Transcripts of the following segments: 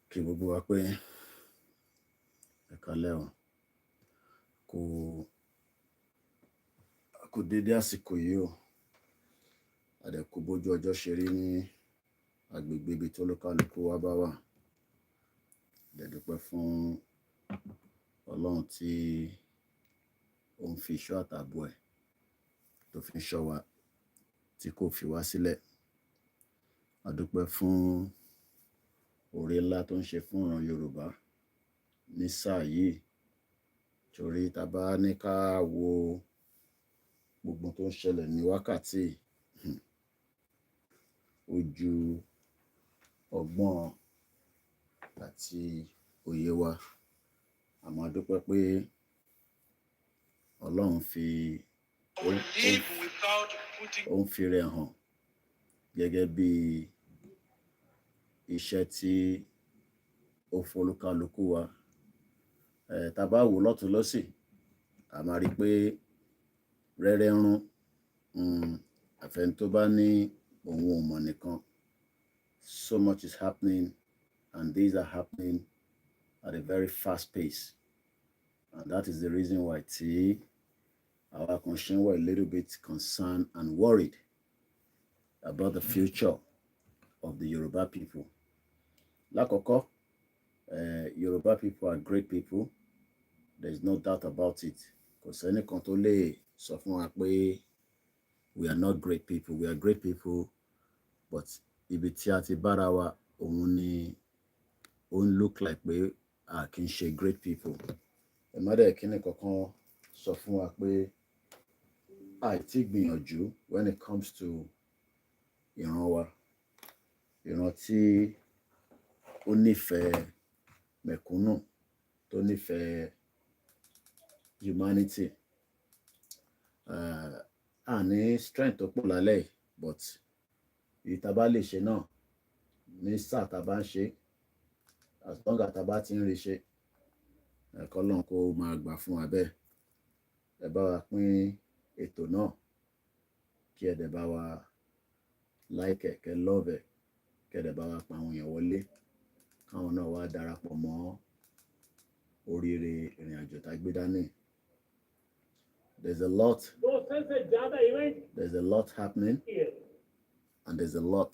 kí gbogbo wa pé ẹ káalẹ́ o, kò dédé àsìkò yìí o, àdẹ̀kù bójú ọjọ́ ṣe rí ní agbègbè ibi tó lókàlùkù wa bá wà. Dẹ̀dúpẹ́ fún Ọlọ́run tí ó ń fi ìṣọ́ àtààbò ẹ̀ tó fi ń ṣọ́ wa tí kò fi wá sílẹ̀. A dúpẹ́ fún oore ńlá tó ń ṣe fún ìran Yorùbá ní sáà yìí, torí tá bá ní ká wo gbogbo tó ń ṣẹlẹ̀ ní wákàtí ojú ọgbọ́n àti òye wa. Àmọ́ a dúpẹ́ pé Ọlọ́run ó ń fi rẹ̀ hàn gẹ́gẹ́ bí iṣẹ́ tí ó fọlúkálukú wa. Tá bá wò lọ́tùn lósì, a máa rí pé rẹ́rẹ́ ń rún, àfẹ́ni tó bá ní òun ò mọ̀ nìkan. So much is happening, and these are happening at a very fast pace, and that is the reason why tí àwa kan ṣe ń wà a little bit concerned and worried about the future of the Yoruba people. Lákọ̀ọ́kọ́, Yoruba people are great people. There is no doubt about it. Kò sẹ́nìkan tó lè sọ fún wa pé we are not great people. We are great people, but ibi tí a ti bára wa òun ni ó ń look like pé a kì í ṣe great people. Ẹ má dẹ̀ kí ni kankan sọ fún wa pé àìtí gbìyànjú when it comes to ìran wa. Ìran tí ó nífẹ̀ẹ́ mẹ̀kúnnù, tó nífẹ̀ẹ́ humanity. A ní strength tó pọ̀ lálẹ́, but èyí tá bá lè ṣe náà ní sáà tá bá ń ṣe, as long as tá bá ti ń rí ṣe, k'Ọlọ́run kó máa gbà fún wa bẹ́ẹ̀. Ẹ bá wa pín ètò náà, kí ẹ dẹ̀ bá wa like ẹ̀, kẹ́ love ẹ̀, kẹ́ dẹ̀ bá wa pa àwọn èèyàn wọlé, káwọn náà wá darapọ̀ mọ́ oríire ìrìn àjò tá gbé dání. There's a lot happening, and there's a lot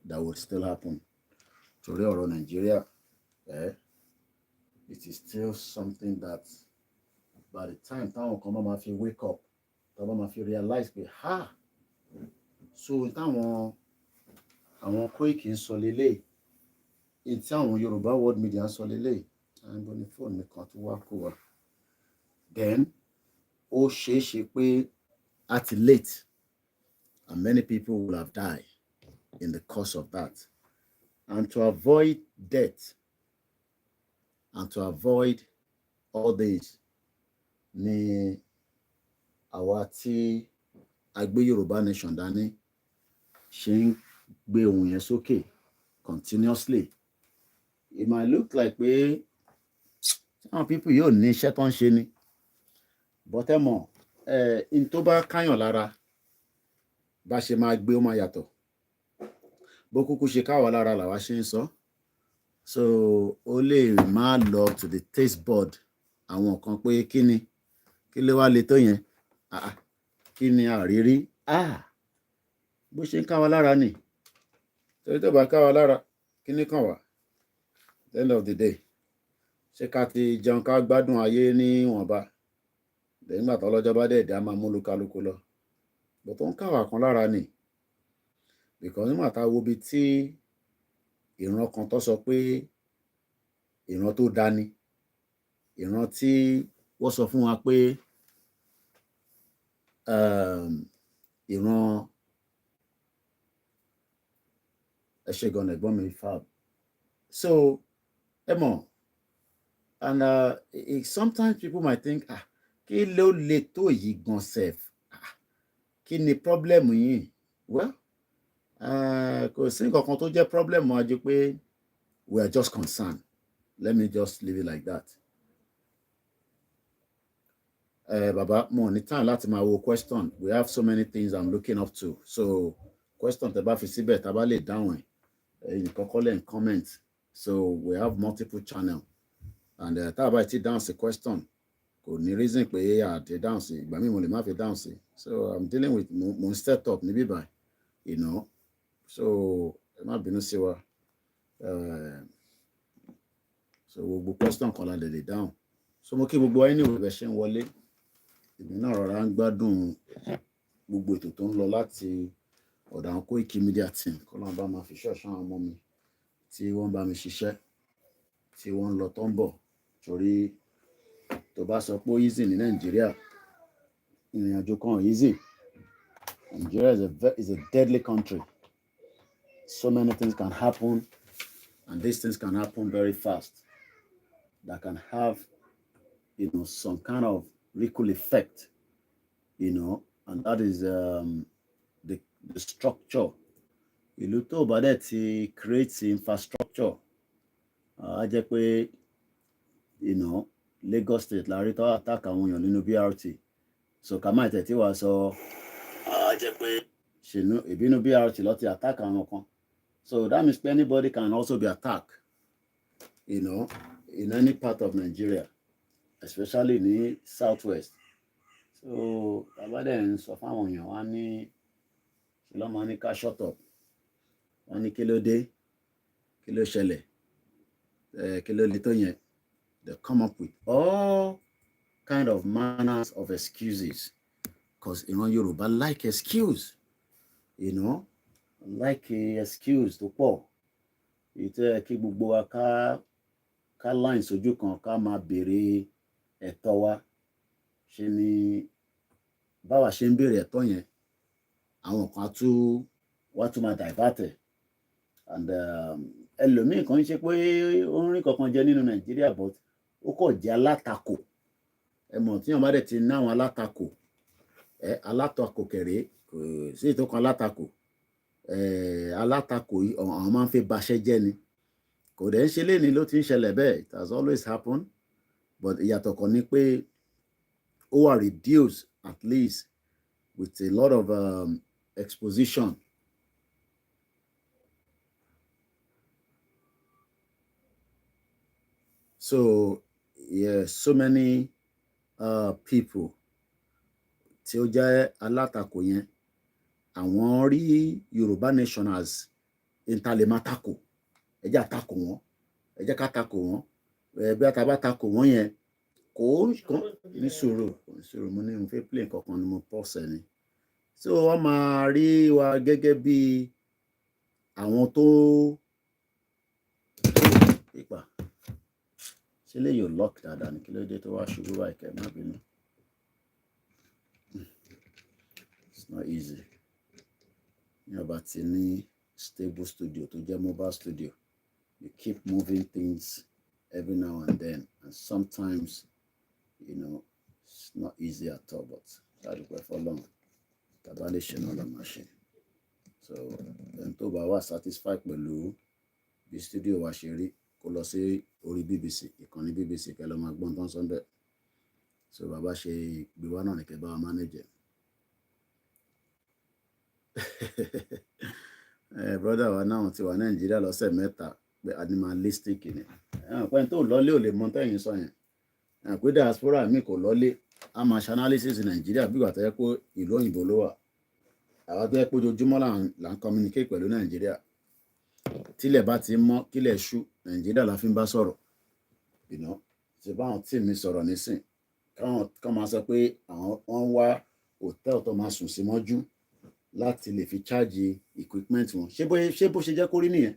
that will still happen. Torí ọ̀rọ̀ Nàìjíríà, it is still something that by the time táwọn kan máa fi wake up, táwọn máa fi realize pé so táwọn Koiki ń sọ lélẹ̀, èyí tí àwọn Yorùbá world media ń sọ lélẹ̀, and on the phone mi kan tó wá kó wa, then ó ṣeé ṣe pé at late, and many people will have died in the course of that. And to avoid death, and to avoid all this, ni àwa tí a gbé Yorùbá nation dání ṣe ń gbé ohùn yẹn sókè continuously. It might look like pé some people yóò ní iṣẹ́ tó ń ṣe ni, but ẹ mọ̀, in tó bá káyàn lára bá ṣe máa gbé ó máa yàtọ̀. Bó kúkú ṣe káwa lára làwa ṣe ń sọ. So ó lè má lọ to the taste bud àwọn kan pé kí ló wá le tó yẹn, kí ni àrírí, bó ṣe ń káwa lára ni. Torí tó bá káwa lára, kí ni kàn wá? At the end of the day, ṣé ká ti jẹun ká gbádùn ayé níwọ̀nba, lẹ́yìn ìgbà tó lọ́jọ́ bá dẹ̀ dá máa mú lúkálúkú lọ. Bó tó ń káwa kan lára ni, because nígbà tá wo ibi tí ìran kan tó sọ pé ìran tó dání, ìran tí wọ́n sọ fún wa pé ìran ẹ̀ṣẹ̀gan ẹ̀gbọ́n mi fab. So ẹ mọ̀, and sometimes people might think, kí ló le tó yìí gan sef, kí ni problem yìí? Well, kò sí nǹkan kan tó jẹ́ problem wa ju pé we are just concerned. Let me just leave it like that. Baba, mo ní time láti máa wo question. We have so many things I'm looking up to. So question tẹ́ bá fi síbẹ̀ tá bá lè dáhùn ẹ̀, nǹkan kọ́ lẹ́ ń comment. So we have multiple channel, and tá a bá ti dáhùn sí question, kò ní reason pé àti dáhùn sí, ìgbà míì mo lè má fi dáhùn sí. So I'm dealing with mo set up níbí báyìí, you know. So ẹ má bínú sí wa. So gbogbo question kan la lè dáhùn. So mo kí gbogbo wa anyway bẹ̀ ṣe ń wọlé. Èmi náà rọra ń gbádùn gbogbo ètò tó ń lọ láti ọ̀dọ̀ àwọn Koiki Media team, kọ́ lọ́n bá máa fi ṣọ́ọ̀ṣọ́ àwọn ọmọ mi tí wọ́n bá mi ṣiṣẹ́, tí wọ́n ń lọ tó ń bọ̀. Torí tó bá sọ pé ó easy ní Nàìjíríà, ìrìn àjò kan easy. Nigeria is a deadly country. So many things can happen, and these things can happen very fast. That can have, you know, some kind of ripple effect, you know, and that is the structure. Ìlú tó bá dẹ̀ ti create infrastructure, á jẹ́ pé, you know, Lagos State la rí tó attack àwọn èèyàn nínú BRT. So ká má tẹ̀ tí wàá sọ, á jẹ́ pé ṣènú ìbínú BRT ló ti attack àwọn kan. So that means anybody can also be attacked, you know, in any part of Nigeria, especially in the southwest. So bàbá dẹ̀ ń sọ fáwọn èèyàn, wọ́n á ní ṣe ló máa ní ká shut up. Wọ́n ní kí ló dé, kí ló ṣẹlẹ̀, kí ló le tó yẹn. They come up with all kind of manners of excuses, because you know Yorùbá like excuse, you know, like a excuse tó pọ̀. Ìtẹ́ kí gbogbo wa ká line sójú kan ká máa béèrè ẹ̀tọ́ wa. Ṣe ni báwa ṣe ń béèrè ẹ̀tọ́ yẹn, àwọn kan wá tún máa divert ẹ̀. And ẹlòmíì kan ṣe pé ó ń rí kankan jẹ nínú Nàìjíríà, but ó kọ̀ jẹ́ alátakò. Ẹ mọ̀ tí wọ́n bá dẹ̀ ti ná àwọn alátakò kẹ̀rẹ́, kò sí ètò kan alátakò. Alátakò yìí àwọn máa ń fi baṣẹ́ jẹ́ ni. Kò dẹ̀ ń ṣe léni ló ti ń ṣẹlẹ̀ bẹ́ẹ̀. It has always happened. But ìyàtọ̀ kan ni pé ó wà reduced at least with a lot of exposition. So yeah, so many people tí ó jẹ́ alátakò yẹn, àwọn rí Yorùbá nation as intalemátako. Ẹ jẹ́ àtakò wọn, ẹ jẹ́ ká takò wọn. Bí a bá takò wọn yẹn, kò ní sùúrù mo ní mo fẹ́ play nǹkan kan ni mo pause ni. So wọ́n máa rí wa gẹ́gẹ́ bí àwọn tó ipa. Ṣé lè yóò lock dáadáa ní kí ló dé tó wá ṣubú báyìí, kẹ́ má bínú. It's not easy. Ní ọba ti ní stable studio tó jẹ́ mobile studio, you keep moving things every now and then, and sometimes, you know, it's not easy at all, but that is for long. Tabale ṣe náà la máa ṣe. So ẹni tó bá wà satisfied pẹ̀lú bí studio wa ṣe rí, kó lọ sí orí BBC, ìkànnì BBC, kẹ́ lọ máa gbọ́n tán sọ́nbẹ̀. So bàbá ṣe gbé wá náà ní kẹ́ bá wa manage. Brother wa náà ti wà Nàìjíríà lọ́sẹ̀ mẹ́ta pé animalistic ni. Pẹ́ni tó lọ́lé ò lè mọ tẹ́yìn sọ yẹn. Pé diaspora mi kò lọ́lé, a máa ṣe analysis Nàìjíríà bí ìgbà tó yẹ pé ìlú òyìnbó ló wà. Àwa tó yẹ pé ojoojúmọ́ là ń communicate pẹ̀lú Nàìjíríà. Tílẹ̀ bá ti mọ́, kílẹ̀ ṣú, Nàìjíríà la fi ń bá sọ̀rọ̀. You know, ṣe báwọn tí mi sọ̀rọ̀ nísìn, kán máa sọ pé wọ́n wá hòtẹ́ẹ̀lì tó máa sùn sí mọ́jú láti lè fi charge equipment wọn. Ṣé bó ṣe jẹ́ kó rí nìyẹn?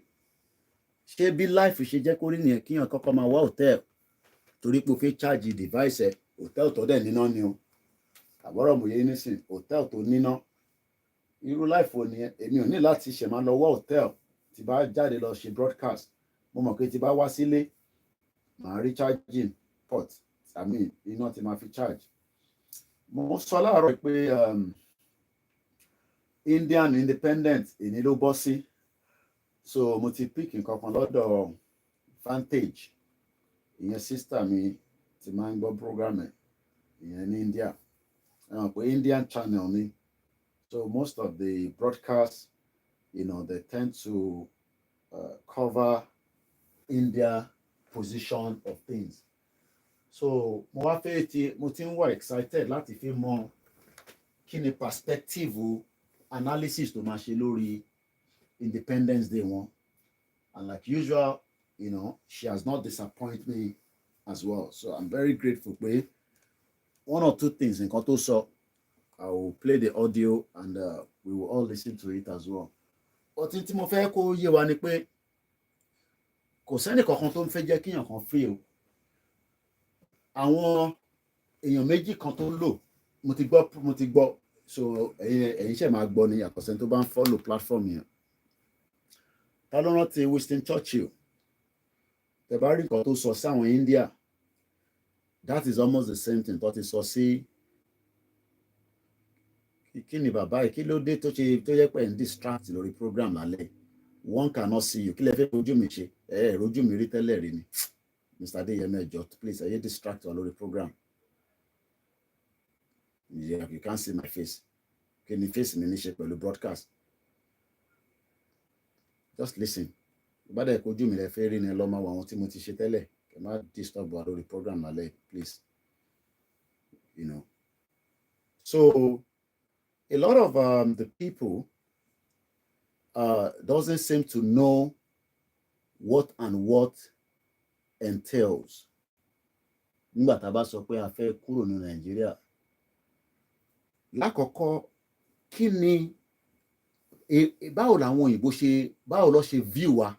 Ṣé bí life ṣe jẹ́ kó rí nìyẹn kíyàn kọ́kọ́ máa wá hòtẹ́ẹ̀lì torí pé o fẹ́ charge device ẹ̀? Hòtẹ́ẹ̀lì tó dẹ̀ níná ni o. Àbọ̀rọ̀ mòye nísìn, hòtẹ́ẹ̀lì tó níná. Irú life wo nìyẹn? Èmi ò ní láti ṣẹ̀ máa lọ wá hòtẹ́ẹ̀lì tí bá jáde lọ ṣe broadcast. Mo mọ̀ pé tí bá wá sílé, màá rí charging port, iná tí máa fi charge. Mo sọ láàárọ̀ pé Indian independent èní ló bọ́ sí. So mo ti pick nǹkan kan lọ́dọ̀ Vantage, ìyẹn sister mi ti máa ń gbọ́ program ẹ̀, ìyẹn ní India. Pé Indian channel ni. So most of the broadcasts, you know, they tend to cover India position of things. So mo ti ń wà excited láti fi mọ kí ni perspective analysis tó máa ṣe lórí Independence Day wọn. And like usual, you know, she has not disappointed me as well. So I'm very grateful pé one or two things nǹkan tó sọ, I will play the audio and we will all listen to it as well. Ọtí tí mo fẹ́ kó yé wa ni pé kò sẹ́ni kankan tó ń fẹ́ jẹ́ kíyàn kan free o. Àwọn èèyàn méjì kan tó ń lò mo ti gbọ́ so ẹ̀yin ṣe máa gbọ́ ni yàtọ̀ sẹ́ni tó bá ń follow platform yẹn. Ta ló rántí Winston Churchill? Tẹ́ bá rí nǹkan tó sọ sí àwọn India, that is almost the same thing tó ti sọ sí kí ni bàbá yìí, kí ló dé tó yẹ pé ń distract lórí program lálẹ́, one cannot see you, kí lẹ fẹ́ rojú mi ṣe, rojú mi rí tẹ́lẹ̀ rí ni. Mr. Adeyemi ẹjọ, please, are you distract wa lórí program? Yeah, you can't see my face. Kí ni face mi ní ṣe pẹ̀lú broadcast? Just listen. Bá dẹ̀ kojú mi lẹ fẹ́ rí ni lọ́ máa wọ àwọn tí mo ti ṣe tẹ́lẹ̀, kẹ́ má disturb wa lórí program lálẹ́, please. You know. So a lot of the people doesn't seem to know what entails. Nígbà tá bá sọ pé a fẹ́ kúrò ní Nàìjíríà, lákọ̀ọ́kọ́ kí ni báwo ló ṣe view wa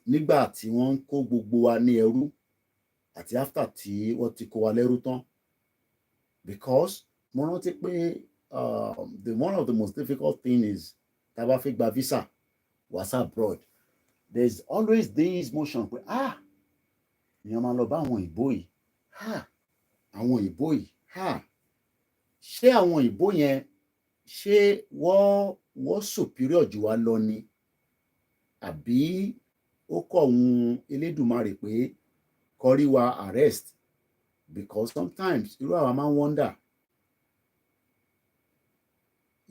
nígbà tí wọ́n ń kó gbogbo wa ní ẹrú àti after tí wọ́n ti kó wa lẹ́rú tán. Because mo rántí pé one of the most difficult thing is tá bá fẹ́ gba visa was abroad. There's always this motion pé èèyàn máa lọ bá àwọn ìbò yìí, àwọn ìbò yìí, ṣé àwọn ìbò yẹn ṣé wọ́n superior jù wá lọ ni, àbí ó kọ̀ ohun Elédùmarè pé kọrí wa arrest? Because sometimes irú àwa máa ń wonder,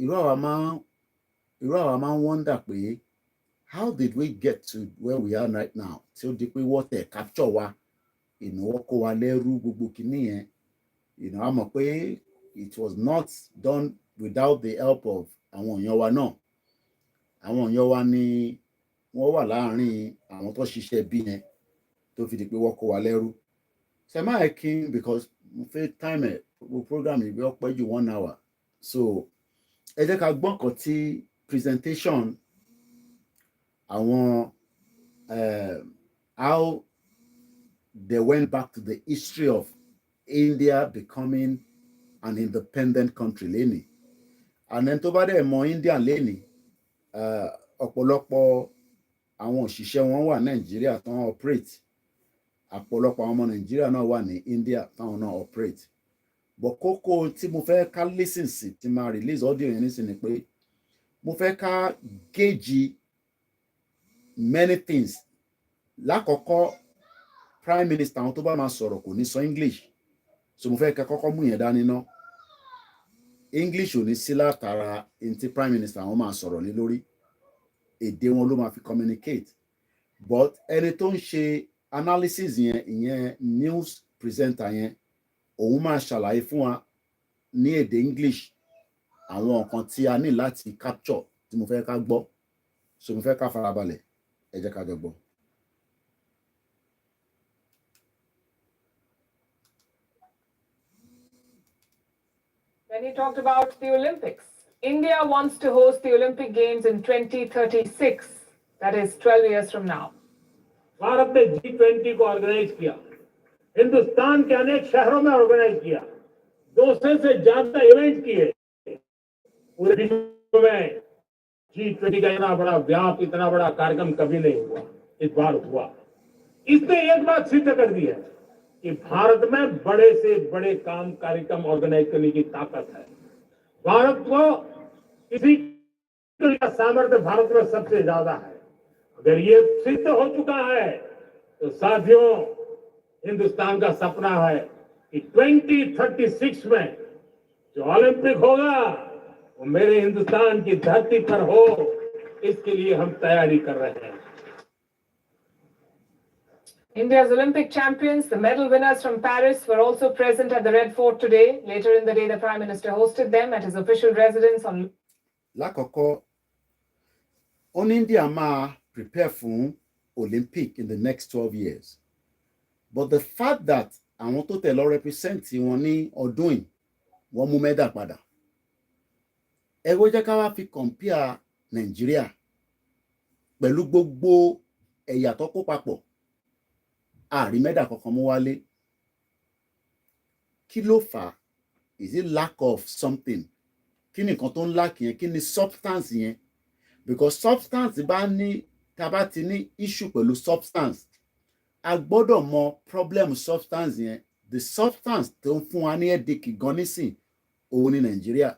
irú àwa máa ń wonder pé how did we get to where we are right now? Tí ó di pé wọ́n tẹ̀ capture wa, wọ́n kó wa lẹ́rú gbogbo kìíní yẹn. A mọ̀ pé it was not done without the help of àwọn èèyàn wa náà. Àwọn èèyàn wa ni wọ́n wà láàárín àwọn tó ṣiṣẹ́ bí yẹn tó fi di pé wọ́n kó wa lẹ́rú. Sẹ́mà ẹ̀kín because mo fẹ́ time ẹ̀ gbogbo program yìí bí ó pẹ́ jù 1 hour. So ẹ jẹ́ ká gbọ́ nǹkan tí presentation àwọn how they went back to the history of India becoming an independent country lẹ́nìí. And then tó bá dẹ̀ mọ India lẹ́nìí, ọ̀pọ̀lọpọ̀ àwọn òṣìṣẹ́ wọn wà Nàìjíríà tán operate, ọ̀pọ̀lọpọ̀ àwọn ọmọ Nàìjíríà náà wà ní India táwọn náà operate. But kókó tí mo fẹ́ ká listen sí tí máa release audio yẹn nísìn ni pé mo fẹ́ ká gauge many things. Lákọ̀ọ́kọ́ prime minister àwọn tó bá máa sọ̀rọ̀ kò ní sọ English, so mo fẹ́ ká kọ́kọ́ mú yẹn dání ná. English ò ní sí látara tí prime minister àwọn máa sọ̀rọ̀ lé lórí, èdè wọn ló máa fi communicate. But ẹni tó ń ṣe analysis yẹn, ìyẹn news presenter yẹn, òun máa ṣàlàyé fún wa ní èdè English àwọn nǹkan tí a ní láti capture tí mo fẹ́ ká gbọ́. So mo fẹ́ ká farabalẹ̀, ẹ jẹ́ ká jọ gbọ́. When he talked about the Olympics, India wants to host the Olympic Games in 2036. That is 12 years from now. Bharat ने G20 को ऑर्गेनाइज किया, हिंदुस्तान के अनेक शहरों में ऑर्गेनाइज किया, 200 से ज्यादा इवेंट किए। पूरे विश्व में G20 का इतना बड़ा व्याप, इतना बड़ा कार्यक्रम कभी नहीं हुआ, इस बार हुआ। इसने एक बात सिद्ध कर दी है कि भारत में बड़े से बड़े कार्यक्रम ऑर्गेनाइज करने की ताकत है। भारत को किसी का सामर्थ्य भारत में सबसे ज्यादा है। अगर ये सिद्ध हो चुका है तो साथियों, हिंदुस्तान का सपना है कि 2036 में जो ओलंपिक होगा वो मेरे हिंदुस्तान की धरती पर हो, इसके लिए हम तैयारी कर रहे हैं। India's Olympic champions, the medal winners from Paris, were also present at the Red Fort today. Later in the day, the Prime Minister hosted them at his official residence on... Lákọ̀ọ́kọ́, on India máa prepare fún Olympic in the next 12 years. But the fact that àwọn tó tẹ̀ lọ represent wọn ní ọdún yìí, wọ́n mú mẹ́dà padà. Ẹ wò jẹ́ ká wá fi compare Nigeria pẹ̀lú gbogbo ẹ̀yà tó kó papọ̀. Àrí mẹ́dà kankan mú wálé. Kí ló fà á? Is it lack of something? Kí ni nǹkan tó ń lack yẹn? Kí ni substance yẹn? Because substance bá ní, tá bá ti ní issue pẹ̀lú substance, a gbọ́dọ̀ mọ problem substance yẹn. The substance tó ń fún wa ní headache gan nísìn, òun ní Nigeria.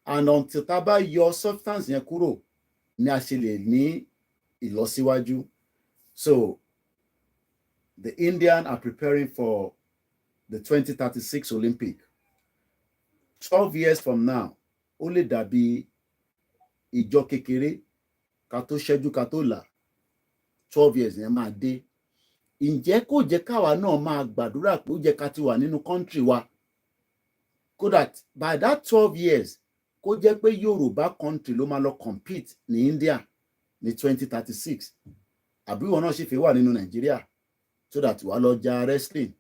And until tá bá yọ substance yẹn kúrò, ni a ṣe lè ní ìlọsíwájú. So the Indians are preparing for the 2036 Olympic. 12 years from now, ó lè dàbí ìjọ kékeré ká tó ṣẹ́jú ká tó là. 12 years yẹn máa dé. Ǹjẹ́ kò jẹ́ káwa náà máa gbàdúrà pé ó jẹ́ ká ti wà nínú country wa? So that by that 12 years, kó jẹ́ pé Yorùbá country ló máa lọ compete ní India ní 2036. Àbí wọn náà ṣì fẹ́ wà nínú Nigeria, so that wàá lọ ja wrestling,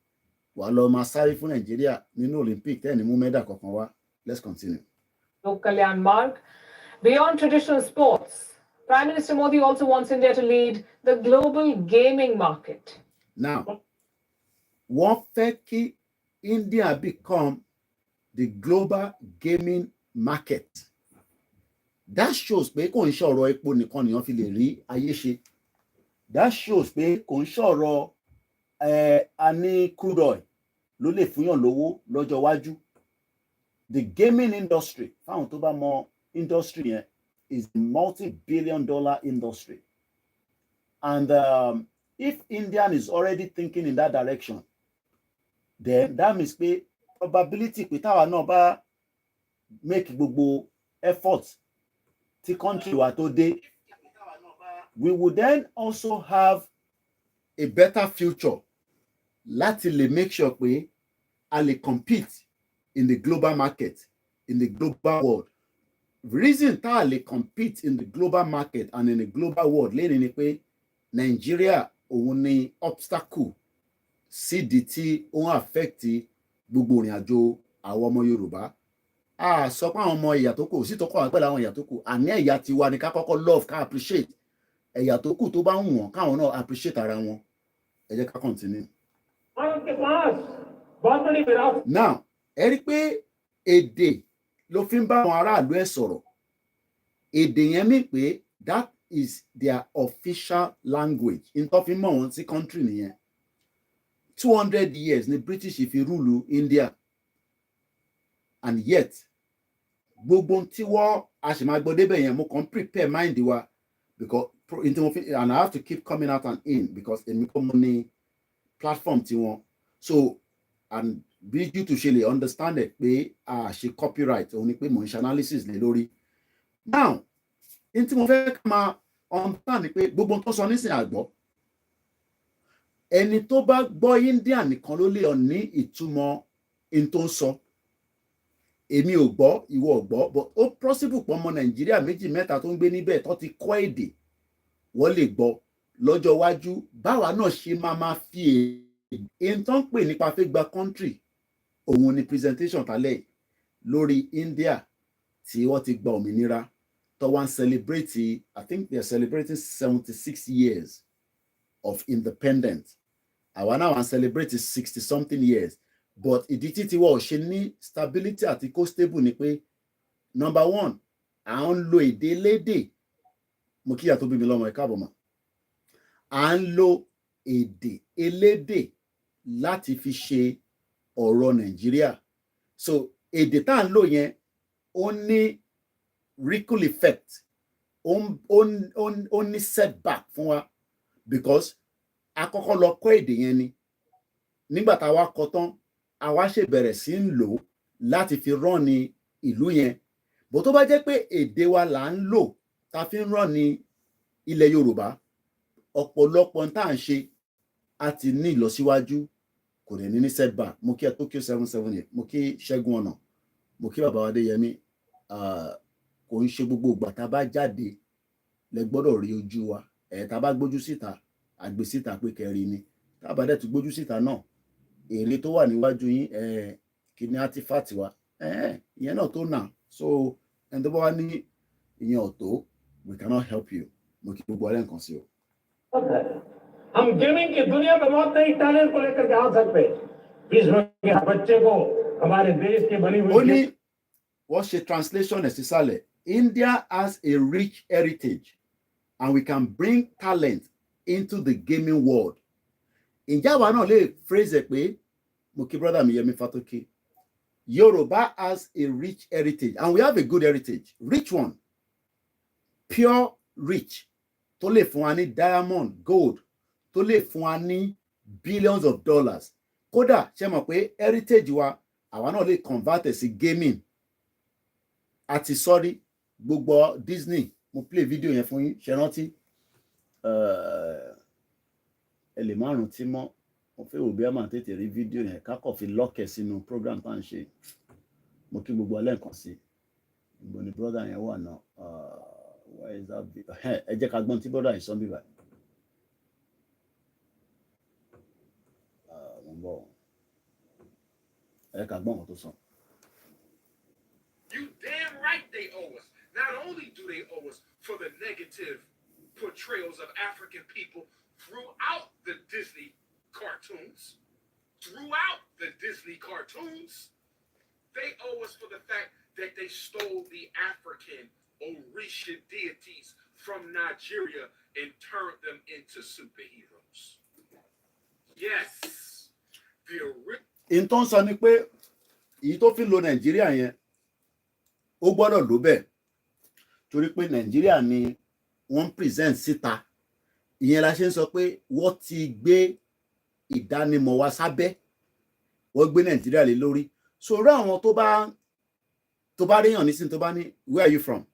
wàá lọ máa sáré fún Nigeria nínú Olympic tẹ́ẹ̀ ní mú mẹ́dà kankan wá. Let's continue. Lok Kalyan Marg. Beyond traditional sports, Prime Minister Modi also wants India to lead the global gaming market. Now, wọ́n fẹ́ kí India become the global gaming market. That shows pé kò ń ṣọ̀rọ̀ epo nìkan nìyàn fi lè rí ayé ṣe. That shows pé kò ń ṣọ̀rọ̀ a ní crude oil ló lè fúnyàn lówó lọ́jọ́ iwájú. The gaming industry, fáwọn tó bá mọ industry yẹn, is a multi-billion-dollar industry. And if India is already thinking in that direction, then that means pé probability pé táwa náà bá make gbogbo efforts tí country wa tó dé, we would then also have a better future láti lè make sure pé a lè compete in the global market, in the global world. The reason tá a lè compete in the global market and in the global world lẹ́yìn ni pé Nigeria òun ni obstacle sídi tí ó ń affect gbogbo ìrìn àjò àwọn ọmọ Yorùbá. A sọ pé àwọn ọmọ ẹ̀yà tó kù sí tó kọ́ àwọn pẹ̀lú àwọn ẹ̀yà tó kù, àní ẹ̀yà tiwa ni ká kọ́kọ́ love, ká appreciate. Ẹ̀yà tó kù tó bá ń wọ̀n káwọn náà appreciate ara wọn. Ẹ jẹ́ ká continue. Now, ẹ rí pé èdè ló fi ń bá àwọn aráàlú ẹ̀ sọ̀rọ̀. Èdè yẹn mí pé that is their official language. In tó fi mọ̀ wọ́n sí country nìyẹn. 200 years ni British fi rúlu India. And yet, gbogbo tí wọ́n a sì máa gbọ́ débẹ̀ yẹn, mo kàn prepare mind wa because and I have to keep coming out and in because èmi kọ́ mo ní platform tí wọ́n. So, and bí YouTube ṣe lè understand it pé a ṣe copyright òun ni pé mo ń ṣe analysis lé lórí. Now, in tí mo fẹ́ ká máa understand ni pé gbogbo tó sọ nísìnyí àgbọ̀. Ẹni tó bá gbọ́ India nìkan ló lè ní ìtumọ̀ in tó ń sọ. Èmi ò gbọ́, ìwọ ò gbọ́, but ó possible pọ̀ ọmọ Nàìjíríà méjì mẹ́ta tó ń gbé níbẹ̀ tó ti kọ́ èdè wọ́n lè gbọ́ lọ́jọ́ iwájú. Báwa náà ṣe máa fi èyí tó ń pè nípa fẹ́ gba country, òun ni presentation tálẹ̀ lórí India tí wọ́n ti gba òmìnira tó wá ń celebrate, I think they are celebrating 76 years of independence. Àwa náà wá ń celebrate 60 something years. But ìdí tí wọ́n ò ṣe ní stability àti kó stable ni pé number one, à ń lo èdè lédè. Mo kíyà tó bí mi lọ́mọ ẹ káàbọ̀ mà. À ń lo èdè elédè láti fi ṣe ọ̀rọ̀ Nàìjíríà. So èdè tá à ń lò yẹn ó ní ripple effect, ó ní setback fún wa because a kọ́kọ́ lọ kọ́ èdè yẹn ni. Nígbà tá a wá kọ́ tán, a wá ṣe bẹ̀rẹ̀ sí ń lò láti fi rán ní ìlú yẹn. Bó tó bá jẹ́ pé èdè wa là ń lò tá fi ń rán ní ilẹ̀ Yorùbá, ọ̀pọ̀lọpọ̀ tá à ń ṣe a ti ní ìlọsíwájú kò dẹ̀ ní setback. Mo kí ẹ Tokyo 778, mo kí Ṣẹ́gun Ọ̀nà, mo kí bàbá wa Adéyẹmí. Kò ń ṣe gbogbo ìgbà tá a bá jáde lẹ gbọ́dọ̀ rí ojú wa. Tá a bá gbójú síta àgbè síta pé kẹrin ni, tá a bá dẹ̀ tún gbójú síta náà èrè tó wà níwájú yín kí ni artifact wa ìyẹn náà tó nà. So ẹni tó bá wá ní ìyẹn ọ̀tọ̀, we cannot help you. Mo kí gbogbo ọ̀rẹ́ nǹkan sí o. हम गेमिंग की दुनिया में बहुत नई टैलेंट को लेकर के आ सकते हैं। विश्व के बच्चे को हमारे देश की बनी हुई ó ní wọ́n ṣe translation ẹ̀ sísàlẹ̀. India has a rich heritage and we can bring talent into the gaming world. Ǹjẹ́ àwa náà lè phrase ẹ̀ pé mo kí brother mi Yẹmi Fatoki, Yoruba has a rich heritage and we have a good heritage, rich one, pure rich, tó lè fún wa ní diamond, gold, tó lè fún wa ní billions of dollars. Kódà ṣe mọ̀ pé heritage wa àwa náà lè convert ẹ̀ sí gaming. Àti sorry gbogbo Disney mo play video yẹn fún yín, ṣe rántí ẹ lè márùn tí mọ́ mo fẹ́ wò bí a máa tètè rí fídíò yẹn kákọ̀ fi lọ́kẹ̀ sínú program tá à ń ṣe. Mo kí gbogbo alẹ́ nǹkan sí ìgbò ní brother yẹn wà náà. Why is that big? Ẹ jẹ́ ká gbọ́n tí brother yìí sọ bí báyìí. Mo ń bọ̀ ẹ jẹ́ ká gbọ́n nǹkan tó sọ. You damn right they owe us. Not only do they owe us for the negative portrayals of African people throughout the Disney cartoons, they owe us for the fact that they stole the African Orisha deities from Nigeria and turned them into superheroes. Yes, the in tó ń sọ ni pé èyí tó fi lo Nàìjíríà yẹn ó gbọ́dọ̀ lò bẹ́ẹ̀ torí pé Nàìjíríà ni wọ́n present síta. Ìyẹn la ṣe ń sọ pé wọ́n ti gbé ìdánimọ̀ wa sábẹ́, wọ́n gbé Nàìjíríà lé lórí. So rí àwọn tó bá ríyàn nísìn tó bá ní where are you from,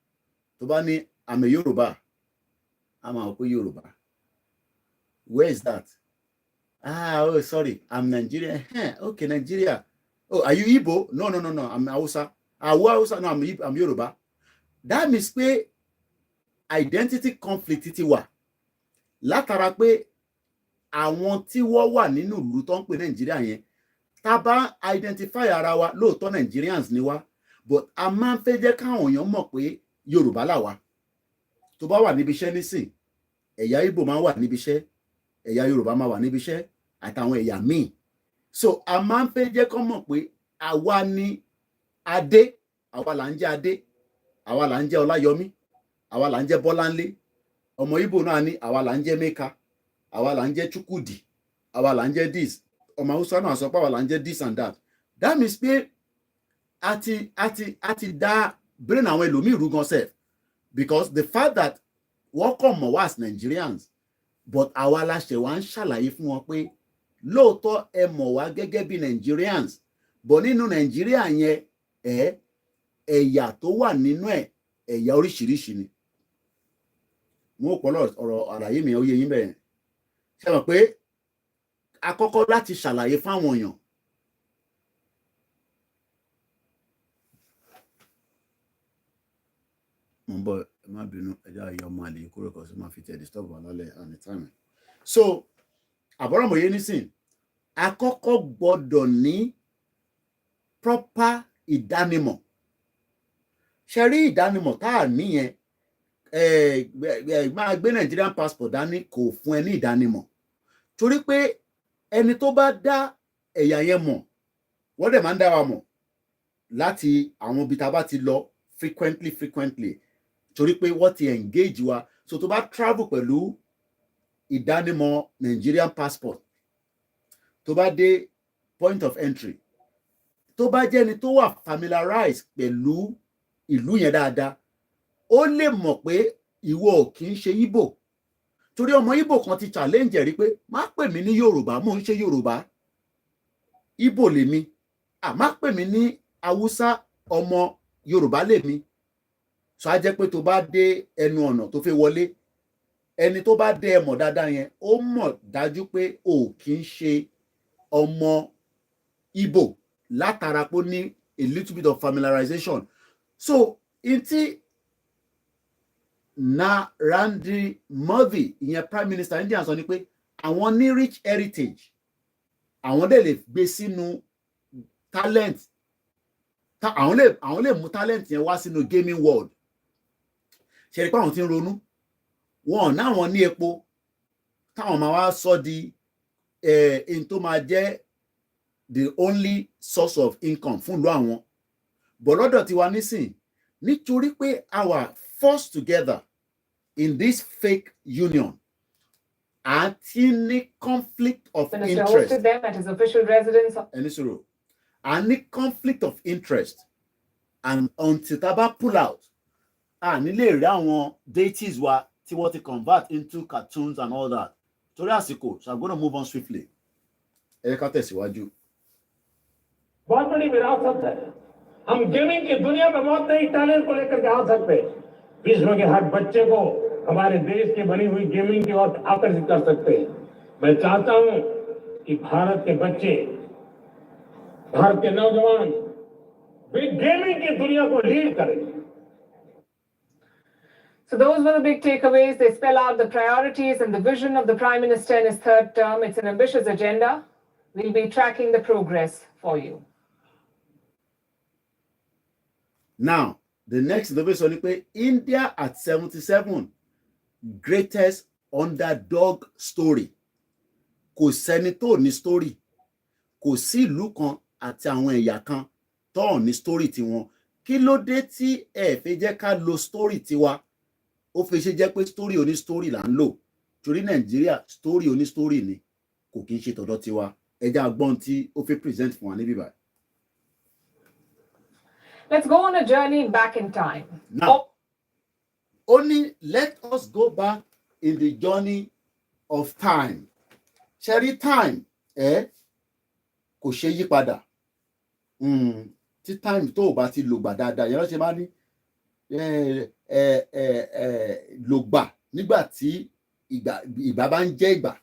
tó bá ní I'm a Yoruba, a máa wò pé Yoruba, where is that? Oh sorry, I'm Nigerian. Okay, Nigeria. Oh, are you Igbo? No, I'm Hausa. Hausa? No, I'm Yoruba. That means pé identity conflict ti wà látara pé àwọn tí wọ́n wà nínú ìlú tó ń pè Nàìjíríà yẹn tá bá identify ara wa lóòótọ́ Nigerians ni wá, but a máa ń fẹ́ jẹ́ káwọn èèyàn mọ̀ pé Yorùbá là wá. Tó bá wà níbi iṣẹ́ nísìn, ẹ̀yà Igbo máa wà níbi iṣẹ́, ẹ̀yà Yorùbá máa wà níbi iṣẹ́ àtàwọn ẹ̀yà míì. So a máa ń fẹ́ jẹ́ kán mọ̀ pé àwa ni Adé, àwa là ń jẹ́ Adé, àwa là ń jẹ́ Ọláyọmí, àwa là ń jẹ́ Bọ́láńlé. Ọmọ Igbo náà ní àwa là ń jẹ́ Mẹ́ka, àwa là ń jẹ́ Chukwudi, àwa là ń jẹ́ this. Ọmọ Hausa náà sọ pé àwa là ń jẹ́ this and that. That means pé àti dá brain àwọn ẹlòmíì rú gan sef, because the fact that wọ́n kàn mọ̀ wá as Nigerians, but àwa la ṣe wá ń ṣàlàyé fún wọn pé lóòótọ́ ẹ mọ̀ wá gẹ́gẹ́ bí Nigerians, but nínú Nàìjíríà yẹn ẹ̀yà tó wà nínú ẹ̀yà oríṣiríṣi ni. Wọ́n pọ̀ ọ̀rọ̀ àlàyé mi ó yé yín bẹ́ẹ̀. Ṣé mọ̀ pé àkọ́kọ́ láti ṣàlàyé fáwọn èèyàn. Mo ń bọ̀, ẹ má bínú, ẹjọ́ ayé ọmọ àlè kúrò kan sí máa fi tẹ̀ disturb wà lálẹ́ àmì time. So àbọ̀rọ̀mọ̀yé nísìn, àkọ́kọ́ gbọ́dọ̀ ní proper ìdánimọ̀. Ṣe rí ìdánimọ̀ tá à níyẹn, máa gbé Nigerian passport dání kò fún ẹ ní ìdánimọ̀, torí pé ẹni tó bá dá ẹ̀yà yẹn mọ̀, wọ́n dẹ̀ máa ń dá wa mọ̀ láti àwọn ibi tá a bá ti lọ frequently, torí pé wọ́n ti engage wa. So tó bá travel pẹ̀lú ìdánimọ̀ Nigerian passport, tó bá dé point of entry, tó bá jẹ́ ẹni tó wà familiarized pẹ̀lú ìlú yẹn dáadáa, ó lè mọ̀ pé ìwọ ò kì í ṣe Igbo. Torí ọmọ Igbo kan ti challenge rí pé má pè mí ní Yorùbá, mò ń ṣe Yorùbá, Igbo lèmi. Má pè mí ní Hausa, ọmọ Yorùbá lèmi. So á jẹ́ pé tó bá dé ẹnu ọ̀nà tó fẹ́ wọlé, ẹni tó bá dé ẹ mọ̀ dáadáa yẹn ó mọ̀ dájú pé o kì í ṣe ọmọ Igbo látara pé ó ní a little bit of familiarization. So inti Narendra Modi ìyẹn Prime Minister India sọ ni pé àwọn ní rich heritage, àwọn dẹ̀ lè gbé sínú talent, àwọn lè mú talent yẹn wá sínú gaming world. Ṣe rí pé àwọn tí ń ronú wọn náwọn ní epo táwọn máa wá sọ di in tó máa jẹ́ the only source of income fún ìlú àwọn. But lọ́dọ̀ tiwa nísìn nítorí pé our forced together in this fake union àti ní conflict of Minister interest. hosted them at his official residence. Ẹni sọ̀rọ̀ àní conflict of interest, and until tá bá pull out àní lè rí àwọn deities wa tí wọ́n ti convert into cartoons and all that. Torí àsìkò, so I'm going to move on swiftly. Ẹ ká tẹ̀síwájú. बहुत बड़ी विरासत है. हम गेमिंग की दुनिया में बहुत नई टैलेंट को लेकर के आ सकते हैं. विश्व के हर बच्चे को हमारे देश की बनी हुई गेमिंग की ओर आकर्षित कर सकते हैं. मैं चाहता हूं कि भारत के बच्चे, भारत के नौजवान भी गेमिंग की दुनिया को लीड करें. So those were the big takeaways. They spell out the priorities and the vision of the Prime Minister in his third term. It's an ambitious agenda. We'll be tracking the progress for you. Now, the next innovation is pé India at 77, greatest underdog story. Kò sẹ́ni tó ní story. Kò sí ìlú kan àti àwọn ẹ̀yà kan tó ní story tiwọn. Kí ló dé tí ẹ fẹ́ jẹ́ ká lo story tiwa? Ó fi ṣe jẹ́ pé story oní story là ń lò. Torí Nàìjíríà story oní story ni. Kò kí ń ṣe tọ̀dọ̀ tiwa. Ẹ jẹ́ agbọ́n tí ó fẹ́ present fún wa níbí báyìí. Let's go on a journey back in time. Now, only let us go back in the journey of time. Ṣẹ́rí time, kò ṣe yí padà. Tí time tó bá ti lògbà dáadáa, yẹn ló ṣe máa ní lògbà nígbà tí ìgbà bá ń jẹ́ ìgbà.